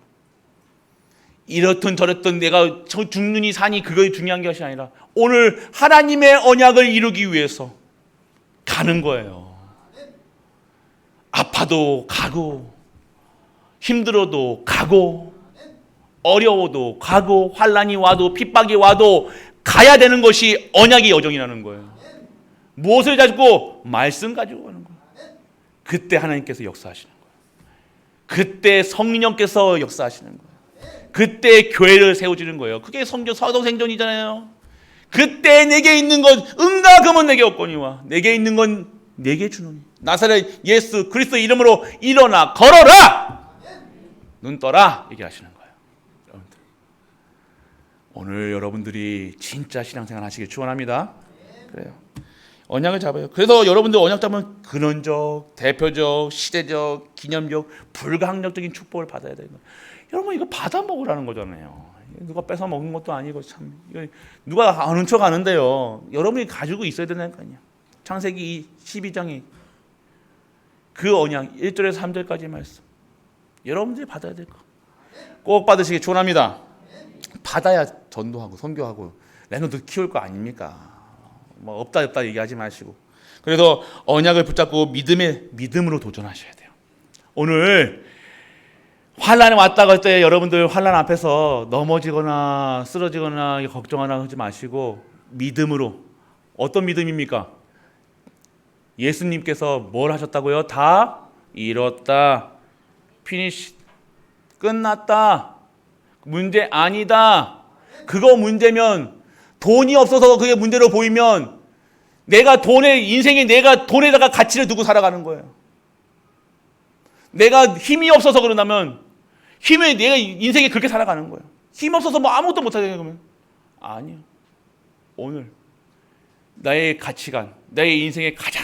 이렇든 저렇든 내가 죽느니 사니 그게 중요한 것이 아니라 오늘 하나님의 언약을 이루기 위해서 가는 거예요. 아파도 가고 힘들어도 가고 어려워도 가고 환난이 와도 핍박이 와도 가야 되는 것이 언약의 여정이라는 거예요. 무엇을 가지고? 말씀 가지고 가는 거예요. 그때 하나님께서 역사하시는 거예요. 그때 성령께서 역사하시는 거예요. 그때 교회를 세워지는 거예요. 그게 성교 사도생전이잖아요. 그때 내게 있는 건 은과 금은 내게 없거니와 내게 있는 건 내게 주노니 나사렛 예수 그리스도 이름으로 일어나 걸어라. 눈 떠라 얘기하시는 거예요. 여러분들. 오늘 여러분들이 진짜 신앙생활 하시길 축원합니다. 그래요. 언약을 잡아요. 그래서 여러분들 언약 잡으면 근원적, 대표적, 시대적, 기념적, 불가항력적인 축복을 받아야 되는 거예요. 여러분 이거 받아 먹으라는 거잖아요. 누가 뺏어 먹은 것도 아니고 참 누가 아는 척 아는데요. 여러분이 가지고 있어야 되는 거 아니야. 창세기 12장에 그 언약 1절에서 3절까지 말씀. 여러분들이 받아야 될 거. 꼭 받으시기 축원합니다. 받아야 전도하고 선교하고 래너도 키울 거 아닙니까? 뭐 없다 얘기하지 마시고. 그래서 언약을 붙잡고 믿음으로 도전하셔야 돼요. 오늘 환난이 왔다고 할 때 여러분들 환난 앞에서 넘어지거나 쓰러지거나 걱정하나 하지 마시고 믿음으로. 어떤 믿음입니까? 예수님께서 뭘 하셨다고요? 다 이뤘다. 피니시. 끝났다. 문제 아니다. 그거 문제면 돈이 없어서 그게 문제로 보이면 내가 돈에다가 가치를 두고 살아가는 거예요. 내가 힘이 없어서 그런다면 내가 인생에 그렇게 살아가는 거예요. 힘 없어서 뭐 아무것도 못하게 그러면 아니요. 오늘 나의 가치관, 나의 인생의 가장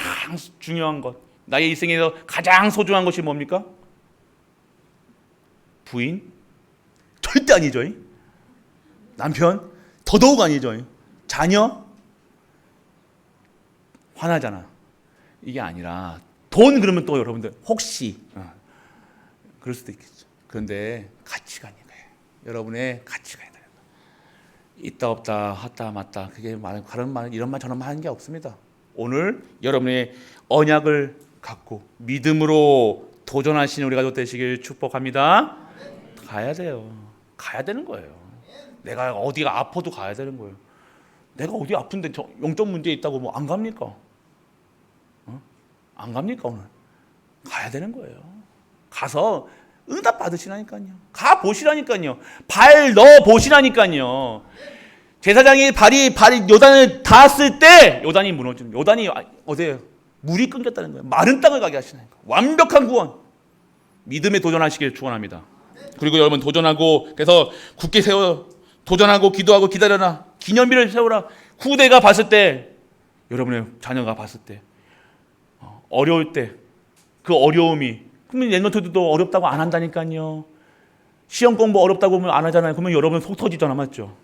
중요한 것, 나의 인생에서 가장 소중한 것이 뭡니까? 부인? 절대 아니죠. 남편? 더더욱 아니죠. 자녀? 화나잖아. 이게 아니라 돈 그러면 또 여러분들 혹시 그럴 수도 있겠죠. 그런데 가치관인 거예요. 여러분의 가치관이 다른 거예요. 있다 없다 하다 맞다 그게 다른 말 이런 말 저런 말 하는 게 없습니다. 오늘 여러분의 언약을 갖고 믿음으로 도전하시는 우리 가족 되시길 축복합니다. 가야 돼요. 가야 되는 거예요. 내가 어디가 아파도 가야 되는 거예요. 내가 어디 아픈데 영적 문제 있다고 뭐 안 갑니까? 안 갑니까? 오늘 가야 되는 거예요. 가서 응답 받으시라니까요. 가 보시라니까요. 발 넣어 보시라니까요. 제사장이 발이 요단을 닿았을 때 요단이 무너집니다. 요단이 어디에 물이 끊겼다는 거예요. 마른 땅을 가게 하시라니까. 완벽한 구원. 믿음에 도전하시길 축원합니다. 그리고 여러분 도전하고 그래서 굳게 세워 도전하고 기도하고 기다려라. 기념비를 세우라. 후대가 봤을 때 여러분의 자녀가 봤을 때 어려울 때 그 어려움이 그러면 랩런트들도 어렵다고 안 한다니까요. 시험 공부 어렵다고 하면 안 하잖아요. 그러면 여러분 속 터지잖아. 맞죠?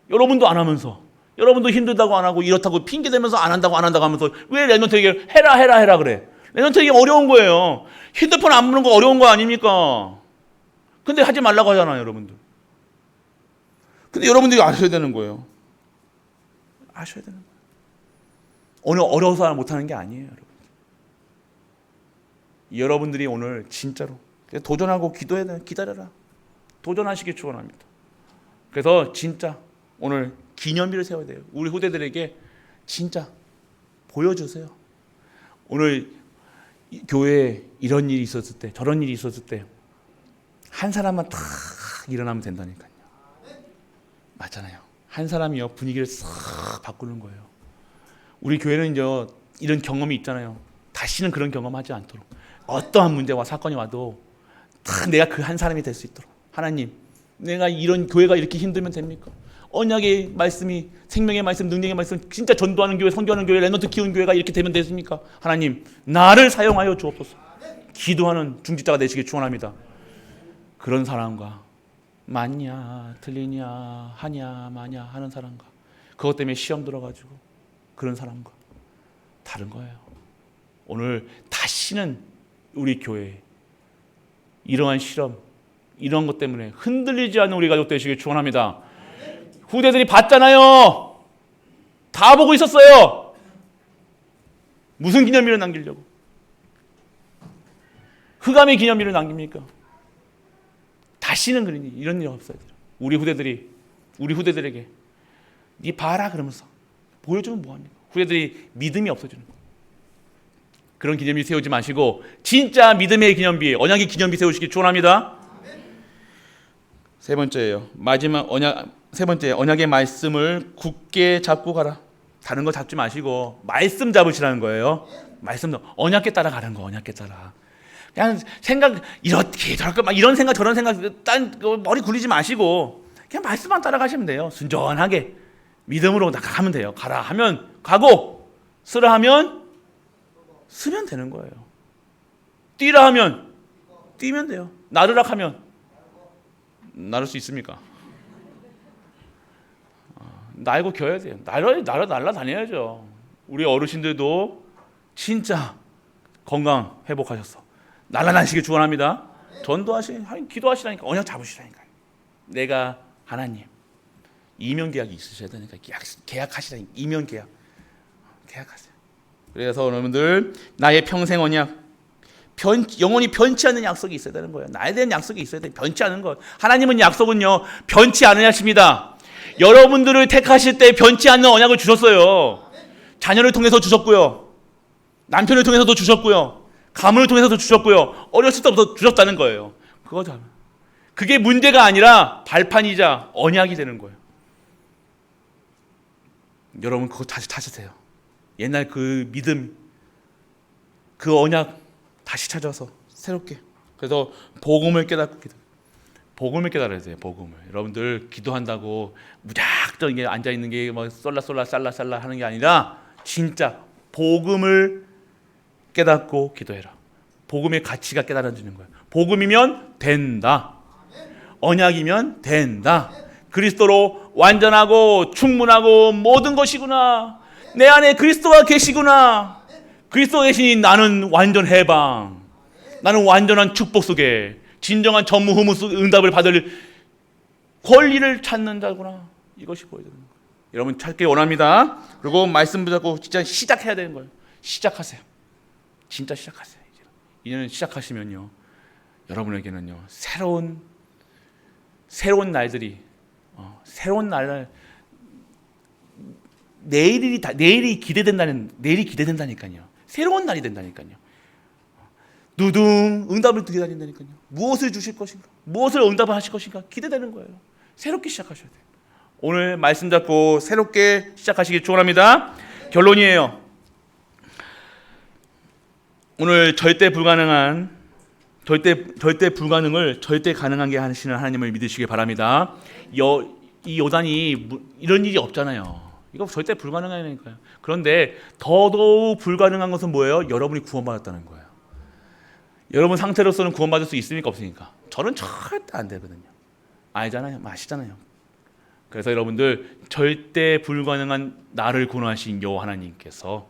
여러분도 안 하면서 여러분도 힘들다고 안 하고 이렇다고 핑계대면서 안 한다고 하면서 왜 랩런트에게 해라 그래. 랩런트에게 어려운 거예요. 핸드폰 안 보는 거 어려운 거 아닙니까? 근데 하지 말라고 하잖아요. 여러분들. 근데 여러분들이 아셔야 되는 거예요. 아셔야 되는 거예요. 오늘 어려워서 못하는 게 아니에요. 여러분. 여러분들이 오늘 진짜로 도전하고 기도해야 돼요. 기다려라. 도전하시길 축원합니다. 그래서 진짜 오늘 기념비를 세워야 돼요. 우리 후대들에게 진짜 보여주세요. 오늘 교회에 이런 일이 있었을 때 저런 일이 있었을 때 한 사람만 탁 일어나면 된다니까요. 맞잖아요. 한 사람이요 분위기를 싹 바꾸는 거예요. 우리 교회는 이제 이런 경험이 있잖아요. 다시는 그런 경험하지 않도록 어떠한 문제와 사건이 와도 다 내가 그 한 사람이 될 수 있도록 하나님 내가 이런 교회가 이렇게 힘들면 됩니까? 언약의 말씀이 생명의 말씀 능력의 말씀 진짜 전도하는 교회 선교하는 교회 랩런트 키우는 교회가 이렇게 되면 되십니까? 하나님 나를 사용하여 주옵소서. 기도하는 중직자가 되시길 축원합니다. 그런 사람과 맞냐 틀리냐 하냐 마냐 하는 사람과 그것 때문에 시험 들어가지고 그런 사람과 다른 거예요. 오늘 다시는 우리 교회에 이러한 실험 이런 것 때문에 흔들리지 않는 우리 가족 되시길 축원합니다. 후대들이 봤잖아요. 다 보고 있었어요. 무슨 기념비를 남기려고 흑암의 기념비를 남깁니까? 다시는 이런 일이 없어야 돼요. 우리 후대들에게 네 봐라 그러면서 보여주면 뭐합니까? 후대들이 믿음이 없어지는 거예요. 그런 기념비 세우지 마시고 진짜 믿음의 기념비, 언약의 기념비 세우시기 축원합니다. 세 번째예요. 세 번째 언약의 말씀을 굳게 잡고 가라. 다른 거 잡지 마시고 말씀 잡으시라는 거예요. 말씀 언약에 따라 가는 거. 언약에 따라. 그냥 생각 이렇게 저렇게 막 이런 생각 저런 생각 딴 머리 굴리지 마시고 그냥 말씀만 따라가시면 돼요. 순전하게 믿음으로 가면 돼요. 가라 하면 가고 쓰라 하면 쓰면 되는 거예요. 뛰라 하면 뛰면 돼요. 나르라 하면 나를 수 있습니까? 날고 겨야 돼요. 날아다녀야죠. 우리 어르신들도 진짜 건강 회복하셨어. 날아다니시길 축원합니다. 기도하시라니까 언약 잡으시라니까요. 내가 하나님 이면 계약이 있으셔야 되니까 계약하시라니까 이면 계약하세요. 그래서 여러분들 나의 평생 언약 영원히 변치 않는 약속이 있어야 되는 거예요. 나에 대한 약속이 있어야 돼요. 변치 않은 것. 하나님은 약속은요 변치 않으십니다. 여러분들을 택하실 때 변치 않는 언약을 주셨어요. 자녀를 통해서 주셨고요. 남편을 통해서도 주셨고요. 가문을 통해서도 주셨고요. 어렸을 때부터 주셨다는 거예요. 그게 문제가 아니라 발판이자 언약이 되는 거예요. 여러분 그거 다시 찾으세요. 옛날 그 믿음, 그 언약 다시 찾아서 새롭게. 그래서 복음을 깨닫고 복음을 깨달아야 돼요. 복음을. 여러분들 기도한다고 무작정 이게 앉아 있는 게 뭐 썰라 하는 게 아니라 진짜 복음을 깨닫고 기도해라. 복음의 가치가 깨달아지는 거예요. 복음이면 된다. 언약이면 된다. 그리스도로 완전하고 충분하고 모든 것이구나. 내 안에 그리스도가 계시구나. 그리스도가 계시니 나는 완전 해방. 나는 완전한 축복 속에 진정한 전무후무 응답을 받을 권리를 찾는 자구나. 이것이 보여야 되는 거예요. 여러분 찾기 원합니다. 그리고 말씀 붙잡고 진짜 시작해야 되는 거예요. 시작하세요. 진짜 시작하세요. 이제는 시작하시면요, 여러분에게는요 새로운 날들이 새로운 날 내일이 기대된다니까요. 새로운 날이 된다니까요. 누둥 응답을 기다린다니까요. 무엇을 주실 것인가, 무엇을 응답을 하실 것인가 기대되는 거예요. 새롭게 시작하셔야 돼요. 오늘 말씀 잡고 새롭게 시작하시길 축원합니다. 결론이에요. 오늘 절대 불가능을 절대 가능하게 하시는 하나님을 믿으시길 바랍니다. 이 요단이 이런 일이 없잖아요. 이거 절대 불가능하니까요. 그런데 더더욱 불가능한 것은 뭐예요? 여러분이 구원받았다는 거예요. 여러분 상태로서는 구원받을 수 있습니까? 없습니까? 저는 절대 안 되거든요. 아시잖아요. 그래서 여러분들 절대 불가능한 나를 구원하신 여호와 하나님께서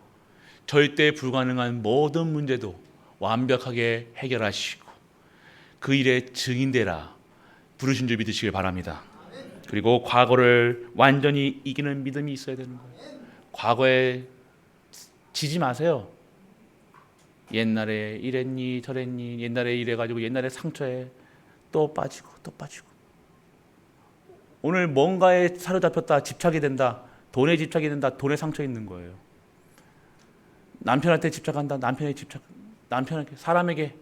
절대 불가능한 모든 문제도 완벽하게 해결하시고 그 일의 증인되라 부르신 줄 믿으시길 바랍니다. 그리고 과거를 완전히 이기는 믿음이 있어야 되는 거예요. 과거에 지지 마세요. 옛날에 이랬니 저랬니, 옛날에 이래가지고 옛날에 상처에 또 빠지고 오늘 뭔가에 사로잡혔다 집착이 된다, 돈에 집착이 된다, 돈에 상처 있는 거예요. 남편한테 집착한다, 남편에게, 사람에게,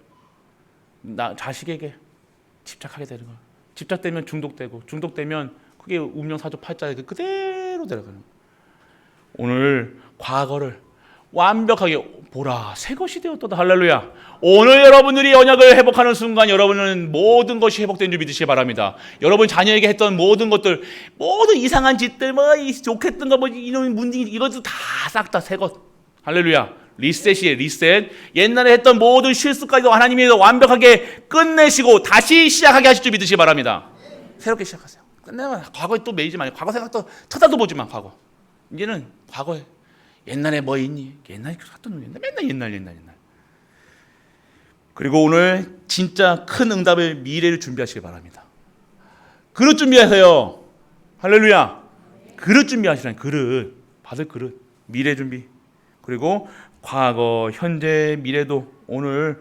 자식에게 집착하게 되는 거예요. 집착되면 중독되면 그게 운명사조 팔자에 그대로 들어가는 거예요. 오늘 과거를 완벽하게 보라 새 것이 되었도다. 할렐루야. 오늘 여러분들이 언약을 회복하는 순간 여러분은 모든 것이 회복된 줄 믿으시기 바랍니다. 여러분 자녀에게 했던 모든 것들, 모든 이상한 짓들, 좋겠던 거, 이런 문제, 이것도 다 싹 다 새 것. 할렐루야. 리셋이에요. 리셋. 옛날에 했던 모든 실수까지도 하나님이 완벽하게 끝내시고 다시 시작하게 하실 줄 믿으시기 바랍니다. 새롭게 시작하세요. 끝내면 과거에 또 매이지 마요. 과거 생각도 쳐다도 보지 마. 과거. 이제는 과거에 옛날에 뭐 있니? 옛날 맨날 옛날. 그리고 오늘 진짜 큰 응답을 미래를 준비하시기 바랍니다. 그릇 준비하세요. 할렐루야. 그릇 준비하시라니. 그릇. 받을 그릇. 미래 준비. 그리고 과거, 현재, 미래도 오늘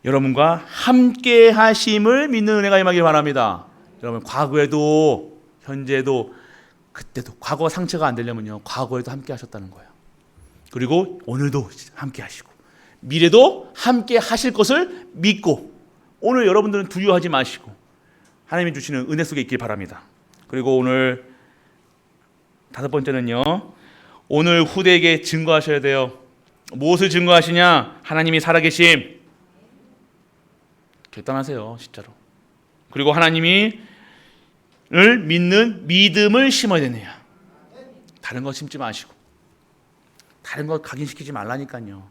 여러분과 함께 하심을 믿는 은혜가 임하길 바랍니다. 여러분 과거에도 현재도 그때도 과거 상처가 안 되려면요 과거에도 함께 하셨다는 거예요. 그리고 오늘도 함께 하시고 미래도 함께 하실 것을 믿고 오늘 여러분들은 두려워하지 마시고 하나님이 주시는 은혜 속에 있길 바랍니다. 그리고 오늘 다섯 번째는요, 오늘 후대에게 증거하셔야 돼요. 무엇을 증거하시냐? 하나님이 살아계심. 결단하세요, 진짜로. 그리고 하나님을 믿는 믿음을 심어야 되네요. 다른 거 심지 마시고 다른 거 각인시키지 말라니까요.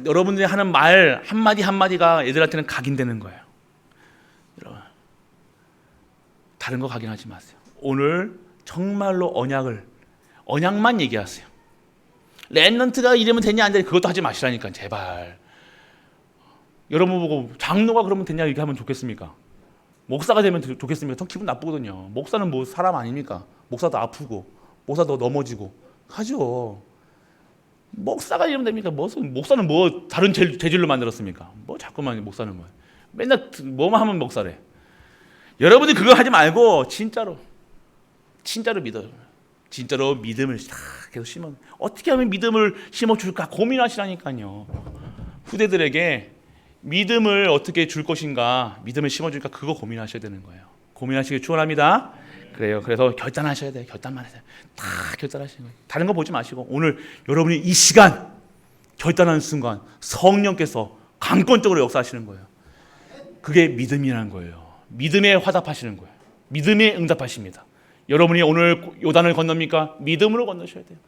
여러분들이 하는 말 한마디 한마디가 애들한테는 각인되는 거예요. 여러분, 다른 거 각인하지 마세요. 오늘 정말로 언약만 얘기하세요. 렘넌트가 이러면 되냐 안 되냐 그것도 하지 마시라니까 제발. 여러분 보고 장로가 그러면 되냐 이렇게 하면 좋겠습니까? 목사가 되면 좋겠습니까? 전 기분 나쁘거든요. 목사는 뭐 사람 아닙니까? 목사도 아프고 목사도 넘어지고 하죠. 목사가 이러면 됩니까? 목사는 뭐 다른 재질로 만들었습니까? 뭐 자꾸만 목사는 뭐 맨날 뭐만 하면 목사래. 여러분이 그거 하지 말고 진짜로 믿어요. 진짜로 믿음을 계속 심어. 어떻게 하면 믿음을 심어줄까 고민하시라니까요. 후대들에게 믿음을 어떻게 줄 것인가, 믿음을 심어줄까 그거 고민하셔야 되는 거예요. 고민하시길 축원합니다. 그래요. 그래서 결단하셔야 돼요. 결단만 하세요. 다 결단하시는 거예요. 다른 거 보지 마시고 오늘 여러분이 이 시간 결단하는 순간 성령께서 강권적으로 역사하시는 거예요. 그게 믿음이라는 거예요. 믿음에 화답하시는 거예요. 믿음에 응답하십니다. 여러분이 오늘 요단을 건넙니까? 믿음으로 건너셔야 돼요.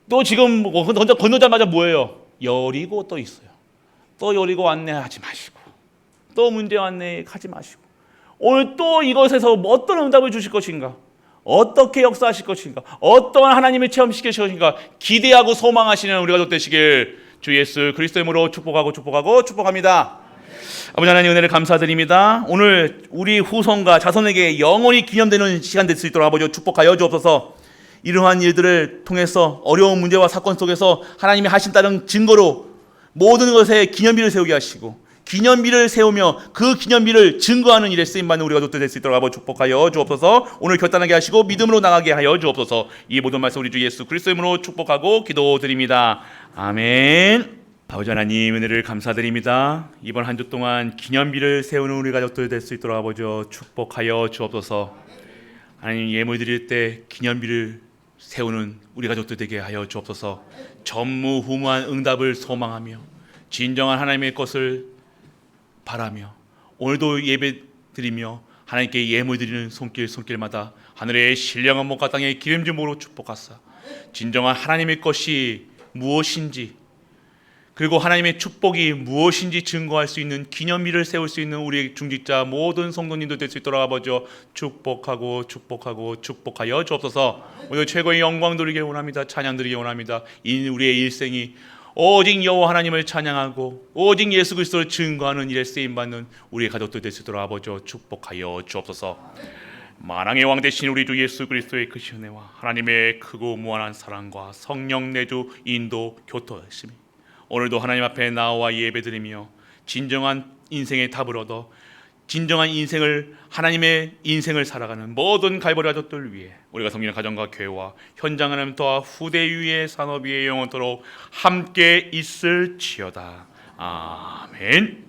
또 지금 건너자마자 뭐예요? 여리고 또 있어요. 또 여리고 안내하지 마시고 또 문제 안내하지 마시고 오늘 또 이것에서 어떤 응답을 주실 것인가? 어떻게 역사하실 것인가, 어떠한 하나님을 체험시키실 것인가 기대하고 소망하시는 우리 가족 되시길 주 예수 그리스도의 이름으로 축복합니다. 아버지 하나님 은혜를 감사드립니다. 오늘 우리 후손과 자손에게 영원히 기념되는 시간 될 수 있도록 아버지 축복하여 주옵소서. 이러한 일들을 통해서 어려운 문제와 사건 속에서 하나님이 하신다는 증거로 모든 것에 기념비를 세우게 하시고 기념비를 세우며 그 기념비를 증거하는 일에 쓰임받는 우리가 될 수 있도록 아버지 축복하여 주옵소서. 오늘 결단하게 하시고 믿음으로 나가게 하여 주옵소서. 이 모든 말씀 우리 주 예수 그리스도의 이름으로 축복하고 기도드립니다. 아멘. 아버지 하나님 은혜를 감사드립니다. 이번 한 주 동안 기념비를 세우는 우리 가족들 될 수 있도록 아버지 축복하여 주옵소서. 하나님 예물 드릴 때 기념비를 세우는 우리 가족들 되게 하여 주옵소서. 전무후무한 응답을 소망하며 진정한 하나님의 것을 바라며 오늘도 예배 드리며 하나님께 예물 드리는 손길마다 하늘의 신령한 몸과 땅의 기름진 몸으로 축복하사 진정한 하나님의 것이 무엇인지 그리고 하나님의 축복이 무엇인지 증거할 수 있는 기념비를 세울 수 있는 우리 중직자 모든 성도님도 될 수 있도록 아버지 축복하여 주옵소서. 오늘 최고의 영광 드리기 원합니다. 찬양 드리기 원합니다. 우리의 일생이 오직 여호와 하나님을 찬양하고 오직 예수 그리스도를 증거하는 일에 쓰임받는 우리의 가족들 될 수 있도록 아버지 축복하여 주옵소서. 만왕의 왕 되신 우리 주 예수 그리스도의 그 은혜와 하나님의 크고 무한한 사랑과 성령 내주 인도 교토하심이 오늘도 하나님 앞에 나와 예배드리며 진정한 인생의 답을 얻어 진정한 인생을 하나님의 인생을 살아가는 모든 갈보리 가족들 위해 우리가 섬기는 가정과 교회와 현장 하나님과 후대 위의 산업 위에 영원토록 함께 있을지어다. 아멘.